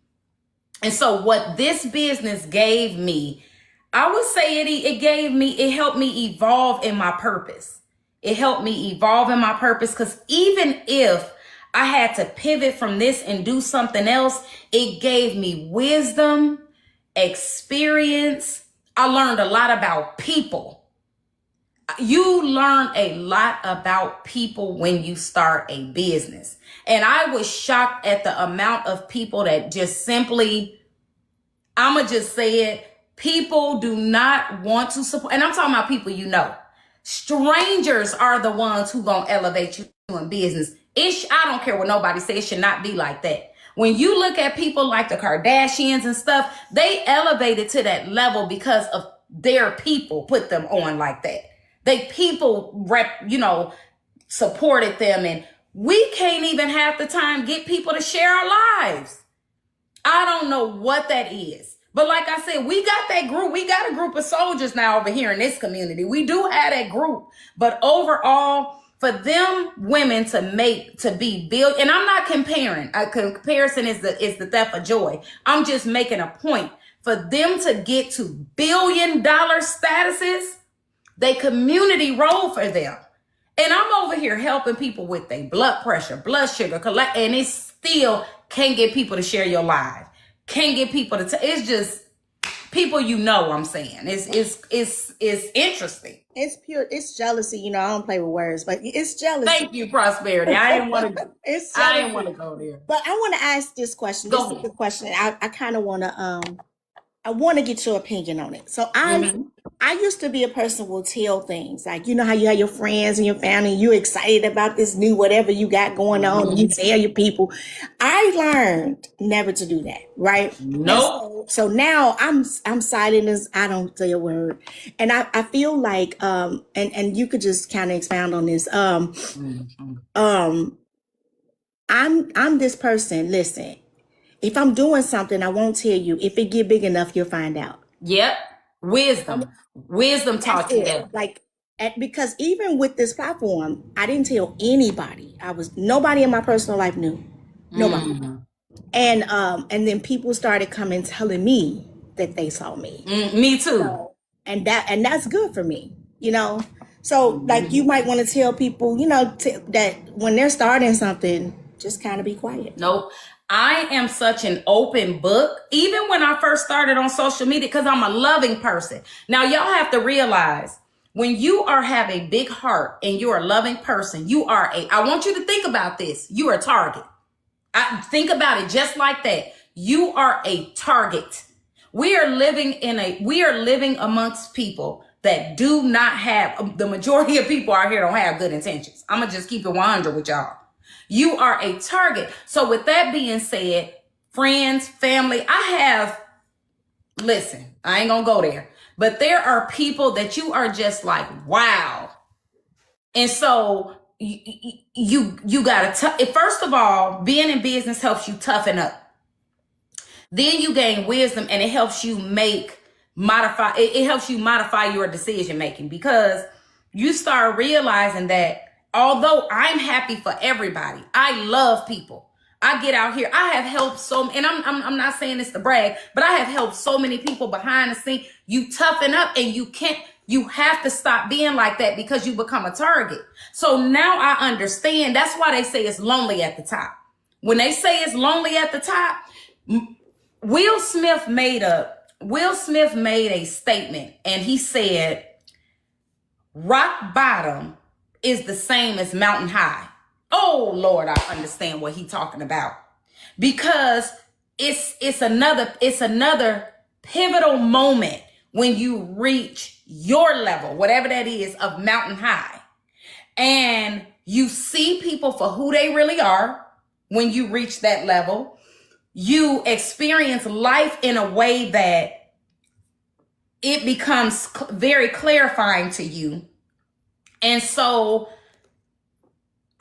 And so what this business gave me, I would say it helped me evolve in my purpose. It helped me evolve in my purpose, because even if I had to pivot from this and do something else, it gave me wisdom, experience. I learned a lot about people. You learn a lot about people when you start a business. And I was shocked at the amount of people that just simply, I'ma just say it, people do not want to support. And I'm talking about people you know. Strangers are the ones who gonna elevate you in business. I don't care what nobody says, it should not be like that. When you look at people like the Kardashians and stuff, they elevated to that level because of their people put them on like that. Supported them, and we can't even half the time get people to share our lives. I don't know what that is. But like I said, we got that group. We got a group of soldiers now over here in this community. We do have that group. But overall, for them women to be built, and I'm not comparing. A comparison is the theft of joy. I'm just making a point. For them to get to $1 billion statuses, they community role for them. And I'm over here helping people with their blood pressure, blood sugar, and it still can't get people to share your life. Can't get people to it's just people I'm saying. It's interesting. It's pure. It's jealousy. I don't play with words, but it's jealousy. Thank you, Prosperity. I didn't want to. It's I jealousy. didn't want to go there. But I want to ask this question. Go This is ahead. the question. I kind of want to I want to get your opinion on it. So I'm I used to be a person who will tell things like, you know how you have your friends and your family, you're excited about this new whatever you got going on, and you tell your people. I learned never to do that, right? And Nope. so now I'm silent as I don't say a word. And I feel like and you could just kind of expound on this. I'm this person. Listen, if I'm doing something, I won't tell you. If it get big enough, you'll find out. Yep. Wisdom. Wisdom That's taught you it. that. Like, because even with this platform, I didn't tell anybody. Nobody in my personal life knew. Nobody. And then people started coming telling me that they saw me. Me too. And that's good for me, you know. So like you might want to tell people, you know, that when they're starting something, just kind of be quiet. Nope. I am such an open book, even when I first started on social media, because I'm a loving person. Now, y'all have to realize when you have a big heart and you're a loving person, I want you to think about this. You are a target. Think about it just like that. You are a target. We are living amongst people that do not have, the majority of people out here don't have good intentions. I'm going to just keep it 100 with y'all. You are a target. So with that being said, friends, family, listen, I ain't gonna go there, but there are people that you are just like, wow. And so you gotta, first of all, being in business helps you toughen up. Then you gain wisdom and it helps you modify your decision making, because you start realizing that although I'm happy for everybody, I love people. I get out here. I have helped and I'm not saying this to brag, but I have helped so many people behind the scene. You toughen up and you have to stop being like that because you become a target. So now I understand. That's why they say it's lonely at the top. When they say it's lonely at the top, Will Smith made a statement and he said, rock bottom is the same as mountain high. Oh Lord, I understand what he's talking about, because it's another pivotal moment when you reach your level, whatever that is, of mountain high, and you see people for who they really are. When you reach that level, you experience life in a way that it becomes very clarifying to you. And so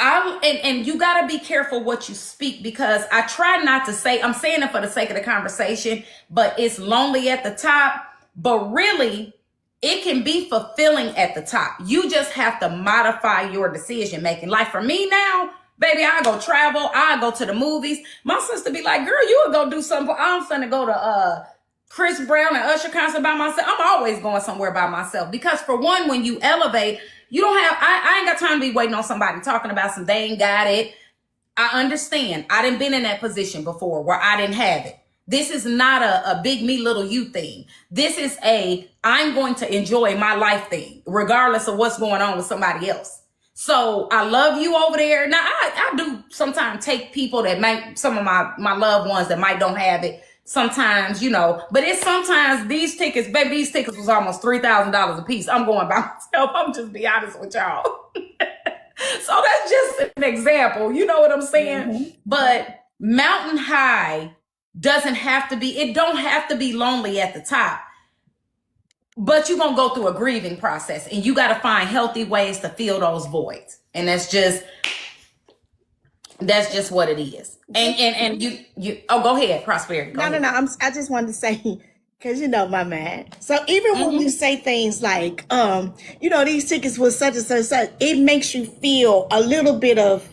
and you got to be careful what you speak, because I try not to say, I'm saying it for the sake of the conversation, but it's lonely at the top, but really it can be fulfilling at the top. You just have to modify your decision making. Like for me now, baby, I go travel, I go to the movies. My sister be like, girl, you would go do something. I'm finna go to Chris Brown and Usher concert by myself. I'm always going somewhere by myself, because for one, when you elevate, you don't have, I ain't got time to be waiting on somebody talking about some, they ain't got it. I understand. I done been in that position before where I didn't have it. This is not a big me, little you thing. This is I'm going to enjoy my life thing, regardless of what's going on with somebody else. So I love you over there. Now I do sometimes take people that might, some of my loved ones that might don't have it. Sometimes, you know, but it's sometimes these tickets was almost $3,000 a piece. I'm going by myself. I'm just be honest with y'all. So that's just an example. You know what I'm saying? Mm-hmm. But mountain high it don't have to be lonely at the top, but you're going to go through a grieving process, and you got to find healthy ways to fill those voids. And that's just what it is. And you go ahead, Prosperity. Go ahead. No. I just wanted to say, because you know my man. So even when you say things like, you know, these tickets was such and such, it makes you feel a little bit of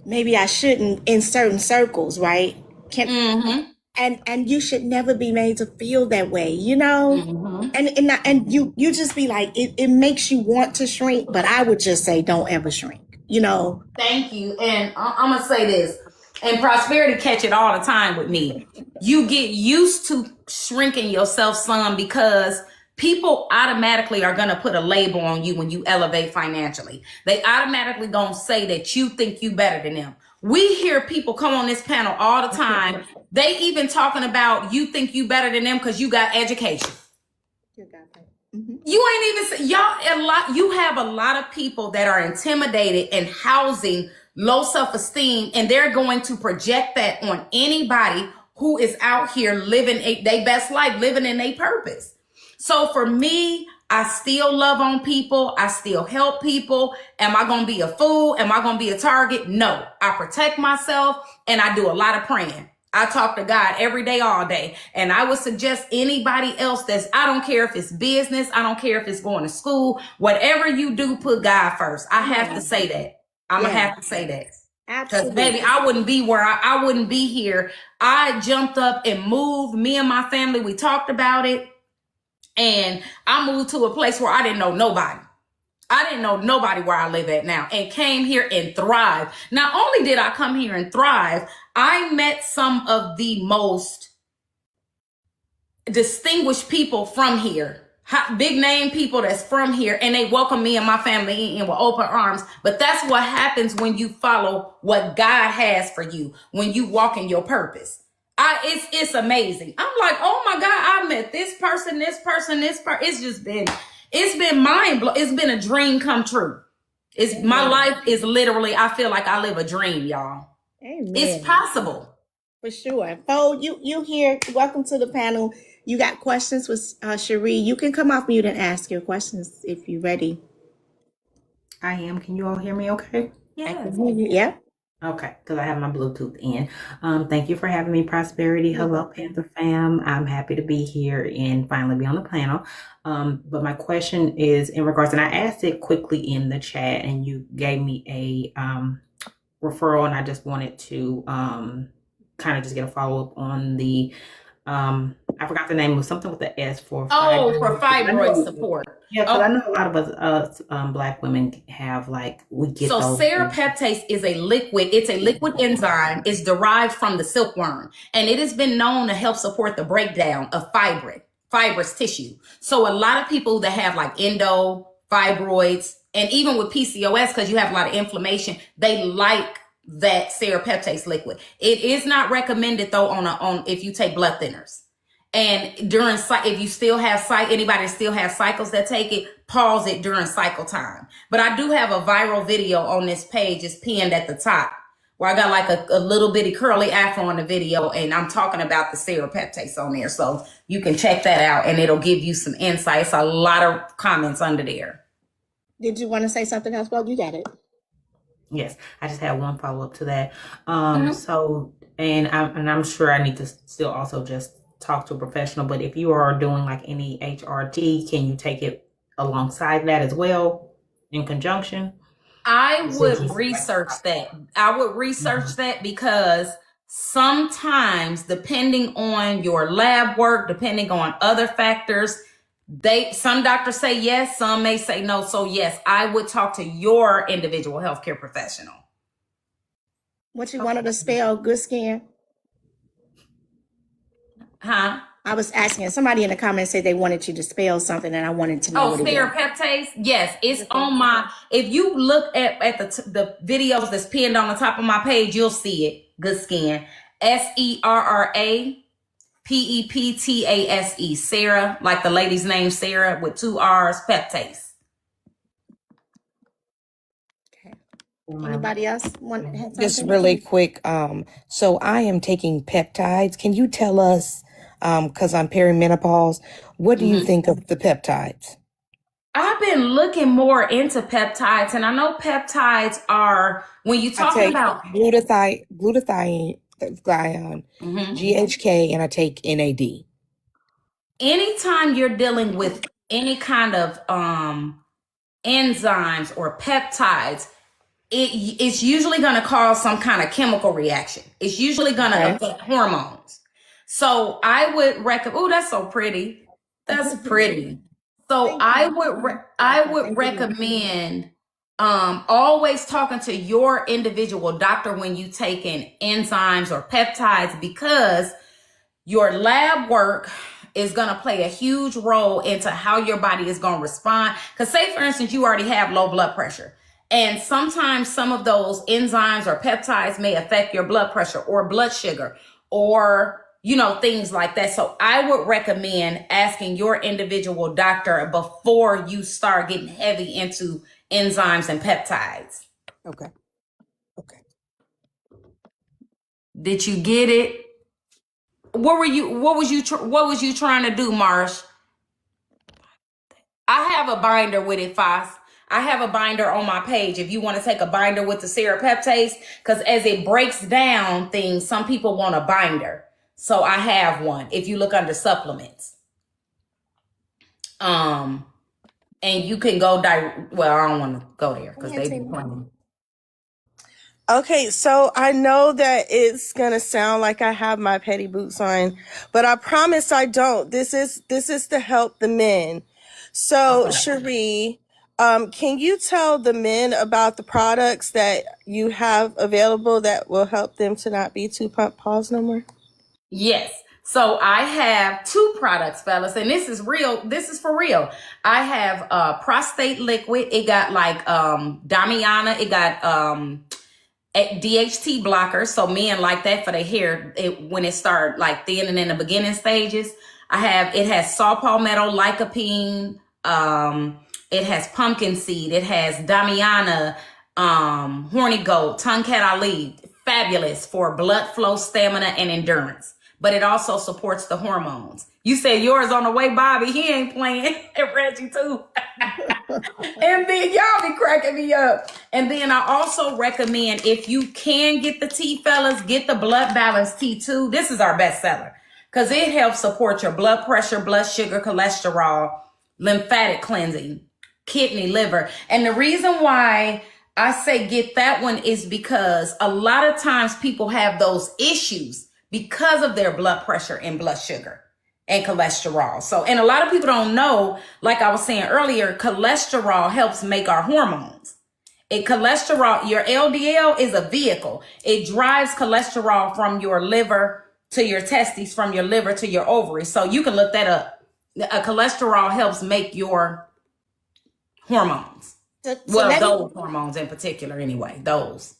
maybe I shouldn't in certain circles, right? And you should never be made to feel that way, you know? Mm-hmm. And you just be like, it makes you want to shrink, but I would just say don't ever shrink. You know. Thank you. And I'm going to say this, and Prosperity catch it all the time with me. You get used to shrinking yourself some, because people automatically are going to put a label on you when you elevate financially. They automatically going to say that you think you better than them. We hear people come on this panel all the time. They even talking about you think you better than them because you got education. You got that. Mhm. You have a lot of people that are intimidated and housing low self-esteem, and they're going to project that on anybody who is out here living their best life, living in their purpose. So for me, I still love on people. I still help people. Am I going to be a fool? Am I going to be a target? No, I protect myself and I do a lot of praying. I talk to God every day, all day. And I would suggest anybody else I don't care if it's business. I don't care if it's going to school, whatever you do, put God first. I have to say that. I'm going to have to say that. Because baby, I wouldn't be where I wouldn't be here. I jumped up and moved. Me and my family, we talked about it. And I moved to a place where I didn't know nobody. I didn't know nobody where I live at now, and came here and thrived. Not only did I come here and thrive, I met some of the most distinguished people from here. Big name people that's from here, and they welcome me and my family in with open arms. But that's what happens when you follow what God has for you, when you walk in your purpose. It's amazing. I'm like, oh my God, I met this person. It's been mind blowing. It's been a dream come true. My life is literally, I feel like I live a dream, y'all. Amen. It's possible. For sure. Bo, you here. Welcome to the panel. You got questions with Cherie. You can come off mute and ask your questions if you're ready. I am. Can you all hear me okay? Yeah. Yeah. Okay, because I have my Bluetooth in. Thank you for having me, Prosperity. Hello, Panther fam. I'm happy to be here and finally be on the panel. But my question is in regards, and I asked it quickly in the chat, and you gave me a referral, and I just wanted to kind of just get a follow-up on the, I forgot the name, of something with the S for fibroid support. Yeah, because I know a lot of us Black women have we get So those serapeptase is a liquid. It's a liquid enzyme. It's derived from the silkworm, and it has been known to help support the breakdown of fibrous tissue. So a lot of people that have endo, fibroids, and even with PCOS, because you have a lot of inflammation, they like that serapeptase liquid. It is not recommended though on if you take blood thinners. And if you still have anybody still has cycles that take it, pause it during cycle time. But I do have a viral video on this page. It's pinned at the top where I got a little bitty curly afro on the video, and I'm talking about the serapeptase on there. So you can check that out and it'll give you some insights. A lot of comments under there. Did you want to say something else? Well, you got it. Yes, I just had one follow up to that. So, and I'm sure I need to still also just talk to a professional, but if you are doing any HRT, can you take it alongside that as well in conjunction? I would research that. That because sometimes, depending on your lab work, depending on other factors, some doctors say yes, some may say no. So yes, I would talk to your individual healthcare professional. What you wanted to spell good skin? Huh? I was asking, somebody in the comments said they wanted you to spell something, and I wanted to know. Oh, serapeptase? Yes, it's on if you look at the videos that's pinned on the top of my page, you'll see it. Good Skin. SERRAPEPTASE. Sarah, like the lady's name, Sarah, with 2 R's, peptase. Okay. Anybody else want to have something? Just really quick. So I am taking peptides. Can you tell us, because I'm perimenopause, what do you think of the peptides? I've been looking more into peptides, and I know peptides are when you talk about glutathione, GHK, and I take NAD. Anytime you're dealing with any kind of enzymes or peptides, it's usually going to cause some kind of chemical reaction. It's usually going to affect hormones. So I would recommend. Oh, that's so pretty. That's pretty. So I would recommend always talking to your individual doctor when you taking enzymes or peptides, because your lab work is going to play a huge role into how your body is going to respond. Because say, for instance, you already have low blood pressure, and sometimes some of those enzymes or peptides may affect your blood pressure or blood sugar or things like that. So I would recommend asking your individual doctor before you start getting heavy into enzymes and peptides. Okay. Okay. Did you get it? What was you trying to do, Marsh? I have a binder with it, Foss. I have a binder on my page if you want to take a binder with the serapeptase, because as it breaks down things, some people want a binder. So I have one if you look under supplements. And you can go well, I don't want to go there because they be playing. Okay, so I know that it's gonna sound like I have my petty boots on, but I promise I don't. This is to help the men. So, Cherie, can you tell the men about the products that you have available that will help them to not be too pause no more? Yes. So I have 2 products, fellas, and this is real. This is for real. I have prostate liquid. It got like Damiana. It got DHT blockers. So men like that for their hair when it start like thinning in the beginning stages. It has saw palmetto, lycopene. It has pumpkin seed. It has Damiana, horny goat, tongue-cat Ali. Fabulous for blood flow, stamina, and endurance. But it also supports the hormones. You said yours on the way, Bobby. He ain't playing. And Reggie too. And then y'all be cracking me up. And then I also recommend, if you can get the tea, fellas, get the Blood Balance T2. This is our best seller because it helps support your blood pressure, blood sugar, cholesterol, lymphatic cleansing, kidney, liver. And the reason why I say get that one is because a lot of times people have those issues because of their blood pressure and blood sugar and cholesterol. So, and a lot of people don't know, like I was saying earlier, cholesterol helps make our hormones. Cholesterol, your LDL is a vehicle. It drives cholesterol from your liver to your testes, from your liver to your ovaries. So you can look that up. Cholesterol helps make your hormones. Those hormones in particular anyway, those.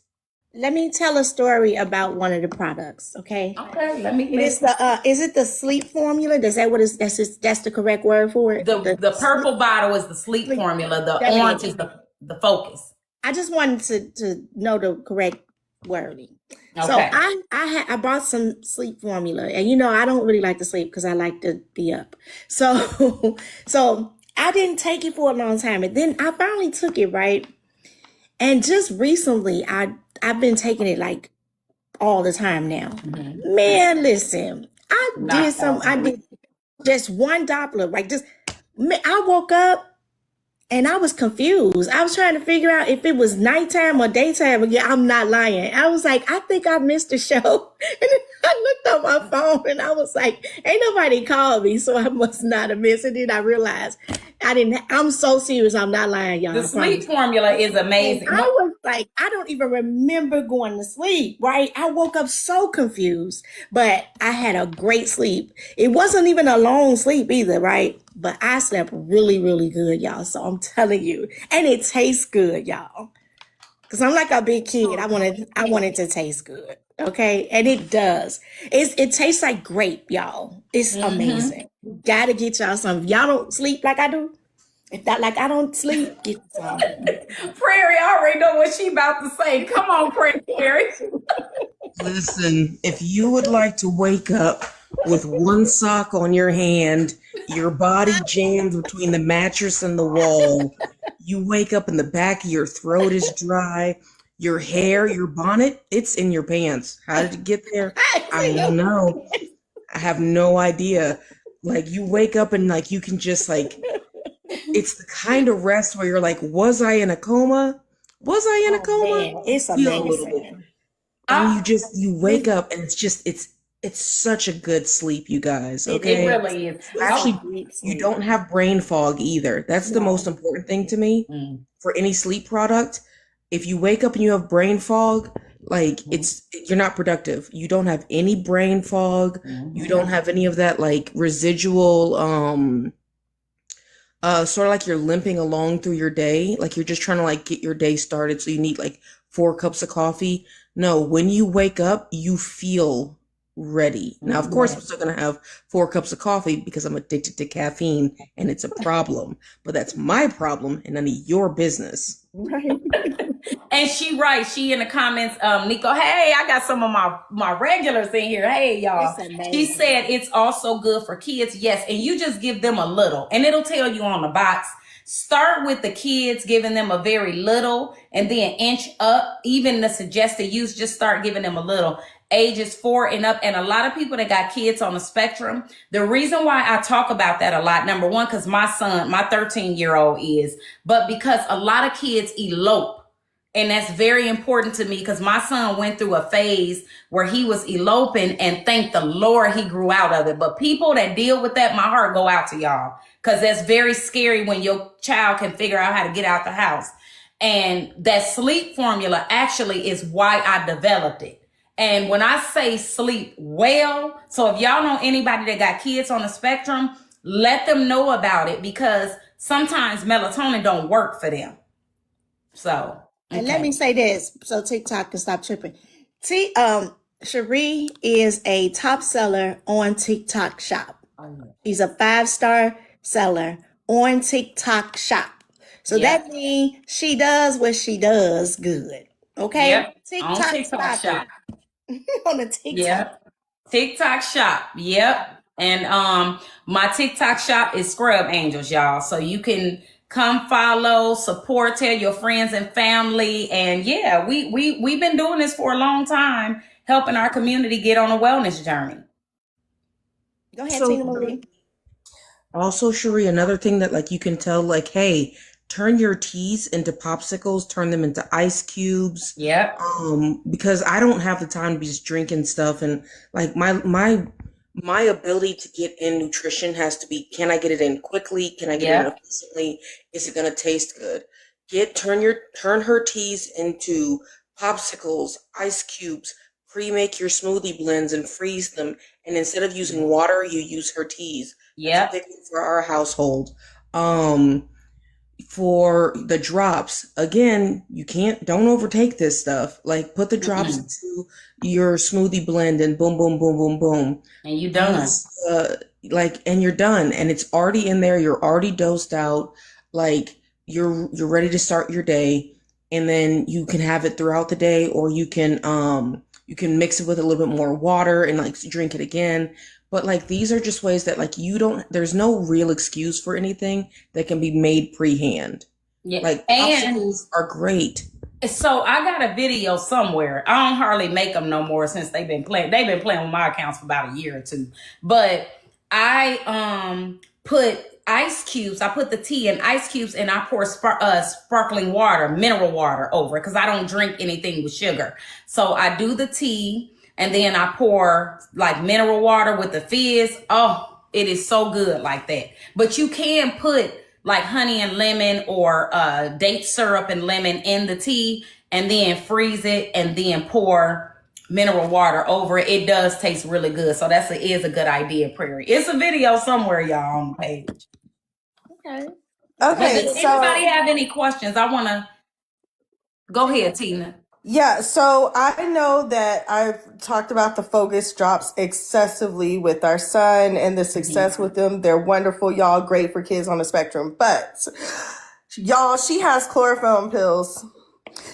Let me tell a story about one of the products, okay? Okay, let me It's is it the sleep formula? That's the correct word for it? The purple bottle is the sleep formula. The orange is the focus. I just wanted to know the correct wording. Okay. So I bought some sleep formula, and I don't really like to sleep because I like to be up. So I didn't take it for a long time, and then I finally took it, right? And just recently, I've been taking it like all the time now. Mm-hmm. Man, listen, I did just one Doppler, like I woke up and I was confused. I was trying to figure out if it was nighttime or daytime. Again, I'm not lying. I was like, I think I missed the show. And then I looked on my phone and I was like, ain't nobody called me, so I must not have missed it. And then I realized I'm so serious. I'm not lying, y'all. The sleep formula is amazing. And I was like, I don't even remember going to sleep, right? I woke up so confused, but I had a great sleep. It wasn't even a long sleep either, right? But I slept really, really good, y'all. So I'm telling you, and it tastes good, y'all. Because I'm like a big kid. I want it to taste good. Okay. And it does. It tastes like grape, y'all. It's amazing. Gotta get y'all some. If y'all don't sleep like I do, if that like I don't sleep, get some. Prairie, I already know what she about to say. Come on, Prairie. Listen, if you would like to wake up with one sock on your hand, your body jammed between the mattress and the wall, you wake up and the back of your throat is dry, your hair, your bonnet, it's in your pants. How did it get there? I don't know. I have no idea. Like, you wake up and like you can just like, it's the kind of rest where you're like, was I in a coma? Was I in a coma? Man, it's amazing. And you wake up and it's such a good sleep, you guys. Okay. It really is. Actually, you don't have brain fog either. That's the most important thing to me for any sleep product. If you wake up and you have brain fog, like you're not productive. You don't have any brain fog. You don't have any of that like residual, sort of like you're limping along through your day. Like you're just trying to like get your day started. So you need like 4 cups of coffee. No, when you wake up, you feel ready. Now, of course, I'm still going to have 4 cups of coffee because I'm addicted to caffeine and it's a problem. But that's my problem and none of your business. Right. And she she in the comments, Nico, hey, I got some of my regulars in here. Hey, y'all. It's amazing. She said it's also good for kids. Yes. And you just give them a little, and it'll tell you on the box. Start with the kids, giving them a very little, and then inch up. Even the suggested use, just start giving them a little. Ages 4 and up. And a lot of people that got kids on the spectrum, the reason why I talk about that a lot, number one, because my son, my 13-year-old is, but because a lot of kids elope. And that's very important to me because my son went through a phase where he was eloping, and thank the Lord he grew out of it. But people that deal with that, my heart go out to y'all, because that's very scary when your child can figure out how to get out the house. And that sleep formula actually is why I developed it. And when I say sleep well, so if y'all know anybody that got kids on the spectrum, let them know about it, because sometimes melatonin don't work for them. So. And let me say this, so TikTok can stop tripping. Cherie is a top seller on TikTok Shop. She's a 5-star seller on TikTok Shop. So that means she does what she does good. Okay? Yep. TikTok, On TikTok Shop. On the TikTok. Yep. TikTok Shop. Yep. And my TikTok Shop is Scrub Angels, y'all. So you can come follow, support, tell your friends and family. And yeah, we've been doing this for a long time, helping our community get on a wellness journey. Go ahead, So- Tina Marie. Also, Cherie, another thing that like you can tell, like, hey, turn your teas into popsicles, turn them into ice cubes. Yep. Because I don't have the time to be just drinking stuff, and like my ability to get in nutrition has to be, can I get it in quickly? Can I get it in efficiently? Is it going to taste good? Turn her teas into popsicles, ice cubes, pre-make your smoothie blends and freeze them. And instead of using water, you use her teas. Yep. That's a big one for our household. For the drops, again, don't overtake this stuff. Like, put the drops into your smoothie blend and boom, boom, boom, boom, boom. And you done. And you're done. And it's already in there. You're already dosed out. Like, you're ready to start your day. And then you can have it throughout the day, or you can mix it with a little bit more water and like drink it again. But like, these are just ways that like there's no real excuse for anything that can be made pre-hand. Yeah. Like, And popsicles are great. so I got a video somewhere. I don't hardly make them no more since they've been playing with my accounts for about a year or two. But I put ice cubes. I put the tea in ice cubes, and I pour sparkling water, mineral water over it, because I don't drink anything with sugar. So I do the tea, and then I pour like mineral water with the fizz. Oh, it is so good like that. But you can put like honey and lemon, or date syrup and lemon in the tea, and then freeze it, and then pour mineral water over it. It does taste really good. So is a good idea, Prairie. It's a video somewhere, y'all, on the page. Okay. But Okay, does so anybody have any questions? I want to go ahead, Tina. yeah, so I know that I've talked about the focus drops excessively with our son and the success with them. They're wonderful, y'all, great for kids on the spectrum. But y'all, she has chlorophyll pills.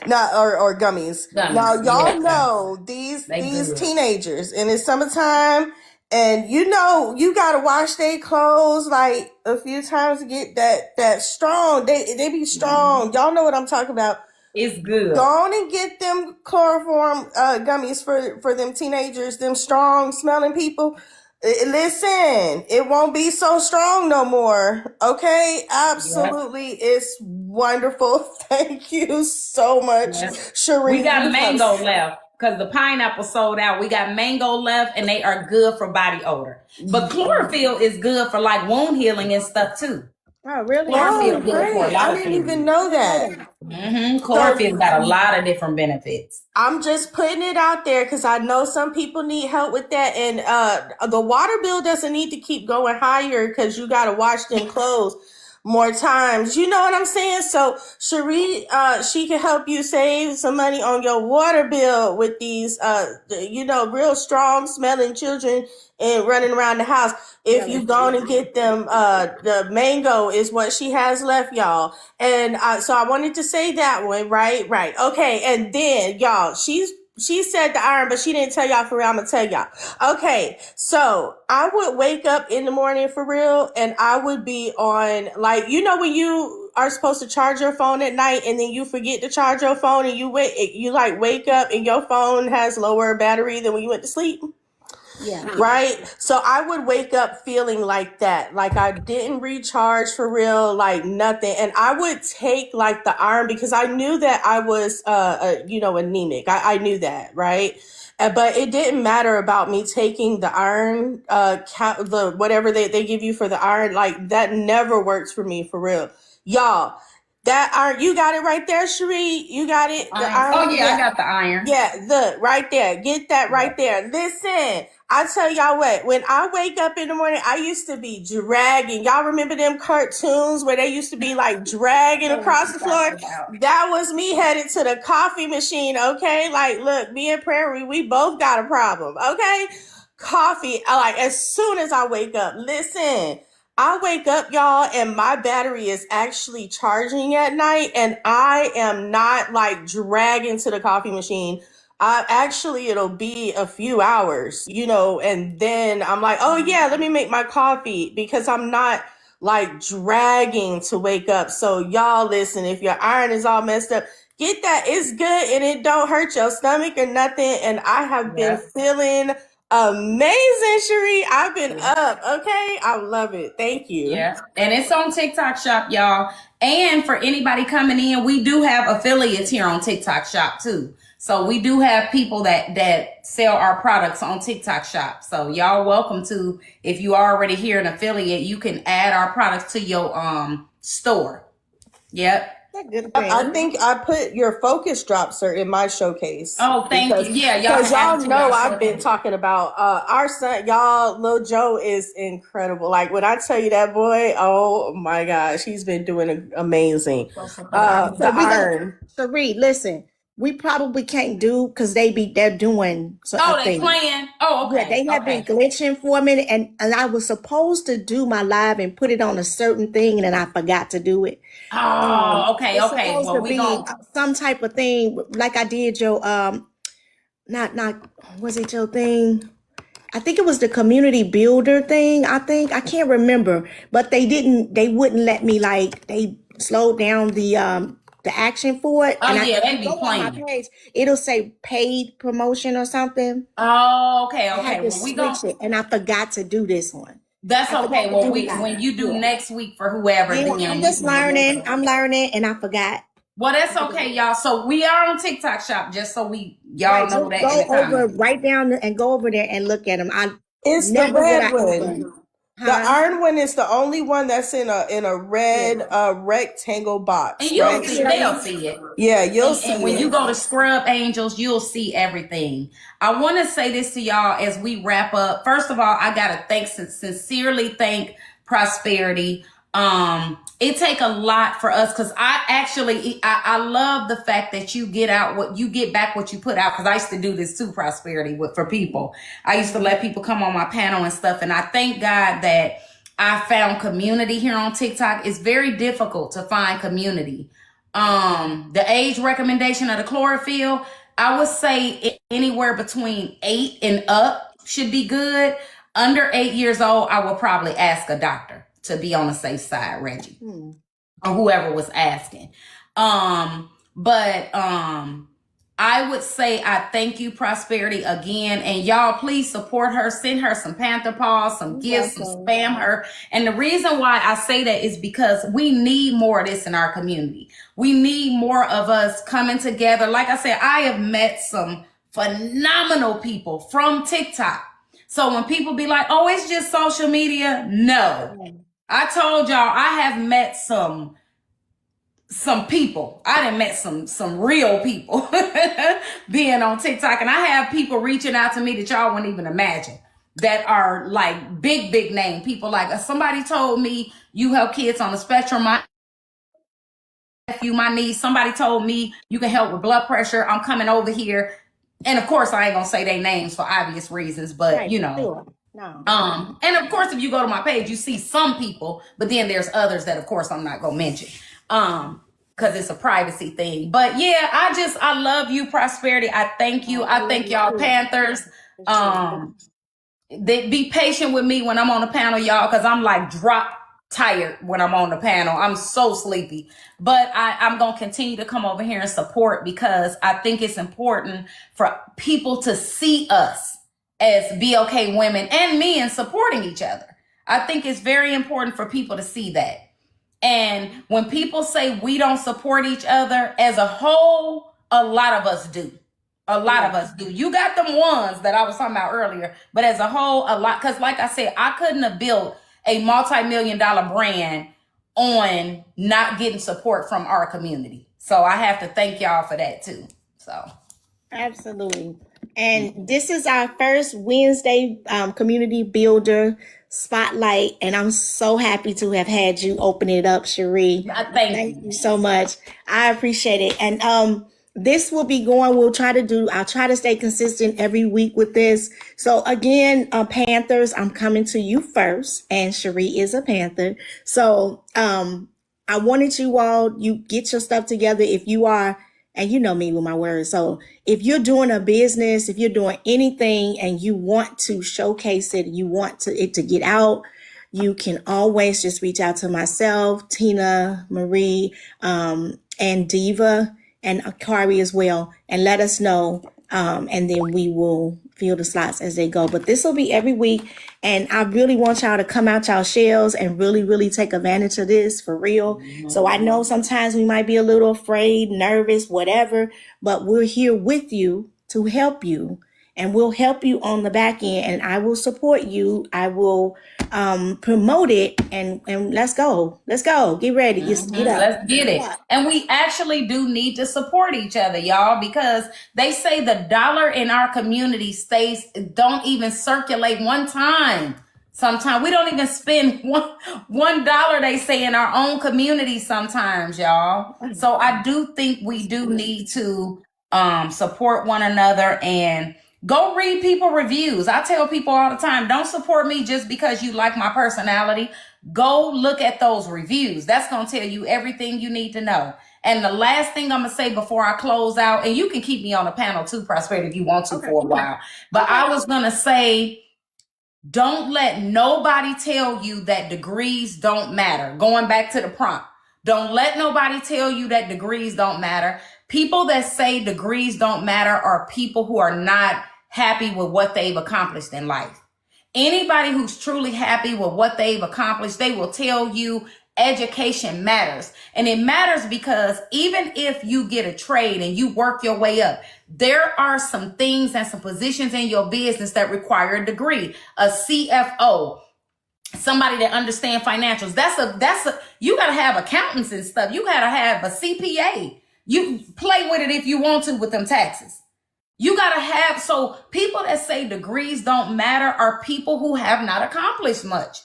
Not or gummies. Gummies, Now y'all yeah. know these They good. teenagers, and it's summertime, and you know you gotta wash their clothes like a few times to get that strong. They be strong. Y'all know what I'm talking about. It's good. Go on and get them chloroform gummies for them teenagers, them strong smelling people. Listen, it won't be so strong no more. Okay? Absolutely. It's wonderful. Thank you so much, Yes. Cherie. We got mango left because the pineapple sold out. We got mango left, and they are good for body odor. But chlorophyll is good for like wound healing and stuff too. Oh, really? Chlorophyll Oh, good for a great. lot I of didn't things. even know that. Chlorophyll got a lot of different benefits. I'm just putting it out there because I know some people need help with that. And the water bill doesn't need to keep going higher because you got to wash them clothes. more times. You know what I'm saying? So Cherie, she can help you save some money on your water bill with these, real strong smelling children and running around the house. If you go and get them, the mango is what she has left, y'all. And so I wanted to say that one, right? Right. Okay. And then y'all, she said the iron, but she didn't tell y'all for real. I'm gonna tell y'all. Okay, so I would wake up in the morning for real, and I would be on, like, when you are supposed to charge your phone at night, and then you forget to charge your phone, and you wake up and your phone has lower battery than when you went to sleep. Yeah. Right? So I would wake up feeling like that. Like I didn't recharge for real, like nothing. And I would take like the iron because I knew that I was, anemic. I knew that, right? But it didn't matter about me taking the iron, the whatever they give you for the iron. Like that never works for me for real. Y'all, that iron, you got it right there, Cherie. You got it. The iron. Oh yeah, I got the iron. Yeah, look, right there. Get that right there. Listen, I tell y'all what, when I wake up in the morning, I used to be dragging. Y'all remember them cartoons where they used to be like dragging across the floor? That was me headed to the coffee machine, okay? Like, look, me and Prairie, we both got a problem, okay? Coffee, like as soon as I wake up, listen. I wake up, y'all, and my battery is actually charging at night, and I am not like dragging to the coffee machine. It'll be a few hours, and then I'm like, oh yeah, let me make my coffee because I'm not like dragging to wake up. So y'all listen, if your iron is all messed up, get that. It's good and it don't hurt your stomach or nothing. And I have been feeling amazing, Cherie. I've been up. Okay. I love it. Thank you. Yeah. And it's on TikTok Shop, y'all. And for anybody coming in, we do have affiliates here on TikTok Shop too. So we do have people that sell our products on TikTok Shop. So y'all welcome to, if you are already here an affiliate, you can add our products to your store. Yep. Good thing. I think I put your focus drops are in my showcase. Oh, thank you. Yeah, because y'all know I've been talking. talking about our son. Y'all, Lil Joe is incredible. Like when I tell you that boy, oh my gosh, he's been doing amazing. The iron. Cherie, listen, we probably can't do because they're doing. So They playing. Oh, okay. Yeah, they have been glitching for a minute, and I was supposed to do my live and put it on a certain thing, and then I forgot to do it. Oh, okay, It's okay. supposed Well, to we be going some type of thing, like I did your not was it your thing? I think it was the community builder thing. I can't remember, but they wouldn't let me, like, they slowed down the action for it. Oh, And yeah, they if be you go on my playing. page, it'll say paid promotion or something. Oh, okay, I had okay. to Well, we going switch it, and I forgot to do this one. That's I okay. forgot to Well, do that. when you do Yeah. next week for whoever, Yeah, then I'm we just can learning. remove it. I'm learning, and I forgot. Well, that's okay, y'all. So we are on TikTok Shop, just so y'all Right, know just that in the go over, comments. right down and go over there and look at them. It's the Never would red I one. The Huh? iron one is the only one that's in a red rectangle box. And you'll Right? see, they'll see it. Yeah, you'll see And when it. you go to Scrub Angels, you'll see everything. I want to say this to y'all as we wrap up. First of all, I gotta sincerely thank Prosperity. It take a lot for us because I love the fact that you get back what you put out, because I used to do this too, Prosperity, for people. I used to let people come on my panel and stuff, and I thank God that I found community here on TikTok. It's very difficult to find community. The age recommendation of the chlorophyll, I would say anywhere between 8 and up should be good. Under 8 years old, I will probably ask a doctor to be on the safe side, Reggie, or whoever was asking. But I would say I thank you, Prosperity, again. And y'all, please support her. Send her some Panther Paws, some gifts, some spam her. And the reason why I say that is because we need more of this in our community. We need more of us coming together. Like I said, I have met some phenomenal people from TikTok. So when people be like, oh, it's just social media. No, I told y'all I have met some people. I done met some real people being on TikTok, and I have people reaching out to me that y'all wouldn't even imagine. that are like big name people. Like somebody told me you help kids on the spectrum. My nephew, my niece, somebody told me you can help with blood pressure. I'm coming over here. And of course, I ain't gonna say their names for obvious reasons, but Right, you know. sure. No. And of course, if you go to my page, you see some people, but then there's others that, of course, I'm not gonna mention, because it's a privacy thing. But yeah, I love you, Prosperity. I thank you. I thank y'all, Panthers. They be patient with me when I'm on the panel, y'all, because I'm like drop tired when I'm on the panel. I'm so sleepy, but I'm gonna continue to come over here and support because I think it's important for people to see us as BOK women and men supporting each other. I think it's very important for people to see that. And when people say we don't support each other as a whole, a lot of us do. A lot of us do. You got them ones that I was talking about earlier, but as a whole, a lot. Because like I said, I couldn't have built a multi-million-dollar brand on not getting support from our community. So I have to thank y'all for that too. So Absolutely. And this is our first Wednesday community builder spotlight. And I'm so happy to have had you open it up, Cherie. thank you. You so much. I appreciate it. And this will be going, I'll try to stay consistent every week with this. So again, Panthers, I'm coming to you first, and Cherie is a Panther. So I wanted you get your stuff together if you are, and you know me with my words. So if you're doing a business, if you're doing anything and you want to showcase it, you want it to get out, you can always just reach out to myself, Tina, Marie, and Diva, and Akari as well, and let us know, and then we will fill the slots as they go. But this will be every week, and I really want y'all to come out y'all shells and really take advantage of this for real. So I know sometimes we might be a little afraid, nervous, whatever, but we're here with you to help you, and we'll help you on the back end, and I will support you. I will promote it, and let's go. Get ready. Get up. Let's get it. And we actually do need to support each other, y'all, because they say the dollar in our community don't even circulate one time. Sometimes we don't even spend $1, they say, in our own community sometimes, y'all. So I do think we do need to support one another and go read people reviews. I tell people all the time, don't support me just because you like my personality. Go look at those reviews. That's going to tell you everything you need to know. And the last thing I'm going to say before I close out, and you can keep me on the panel too, Prosperity, if you want to for a while. But I was going to say, don't let nobody tell you that degrees don't matter. Going back to the prompt. Don't let nobody tell you that degrees don't matter. People that say degrees don't matter are people who are not happy with what they've accomplished in life. Anybody who's truly happy with what they've accomplished, they will tell you education matters. And it matters because even if you get a trade and you work your way up, there are some things and some positions in your business that require a degree, a CFO, somebody that understands financials. You got to have accountants and stuff. You got to have a CPA. You play with it if you want to with them taxes. You got to have, so people that say degrees don't matter are people who have not accomplished much.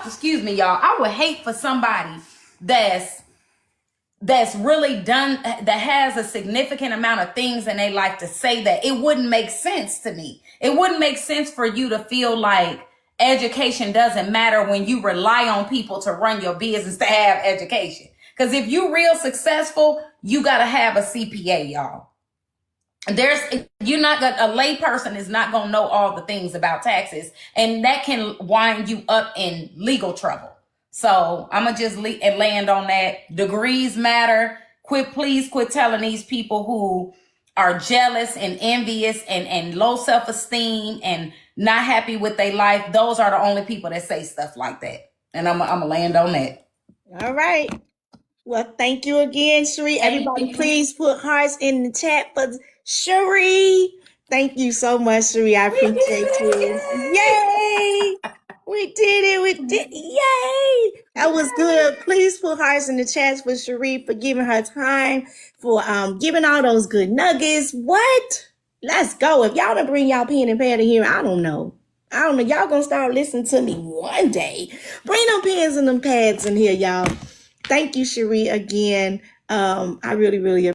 Excuse me, y'all. I would hate for somebody that's really done, that has a significant amount of things in their life to say that. It wouldn't make sense to me. It wouldn't make sense for you to feel like education doesn't matter when you rely on people to run your business to have education. Because if you're real successful, you got to have a CPA, y'all. A lay person is not going to know all the things about taxes, and that can wind you up in legal trouble. So I'm going to just land on that. Degrees matter. Please quit telling these people who are jealous and envious and low self-esteem and not happy with their life. Those are the only people that say stuff like that. And I'm going to land on that. All right. Well, thank you again, Cherie. Everybody, please put hearts in the chat for Cherie. Thank you so much, Cherie. I appreciate you. Yay! We did it. Yay! That was good. Please put hearts in the chats for Cherie for giving her time, for giving all those good nuggets. What? Let's go. If y'all don't bring y'all pen and pad in here, I don't know. Y'all gonna start listening to me one day. Bring them pens and them pads in here, y'all. Thank you, Cherie, again. I really, really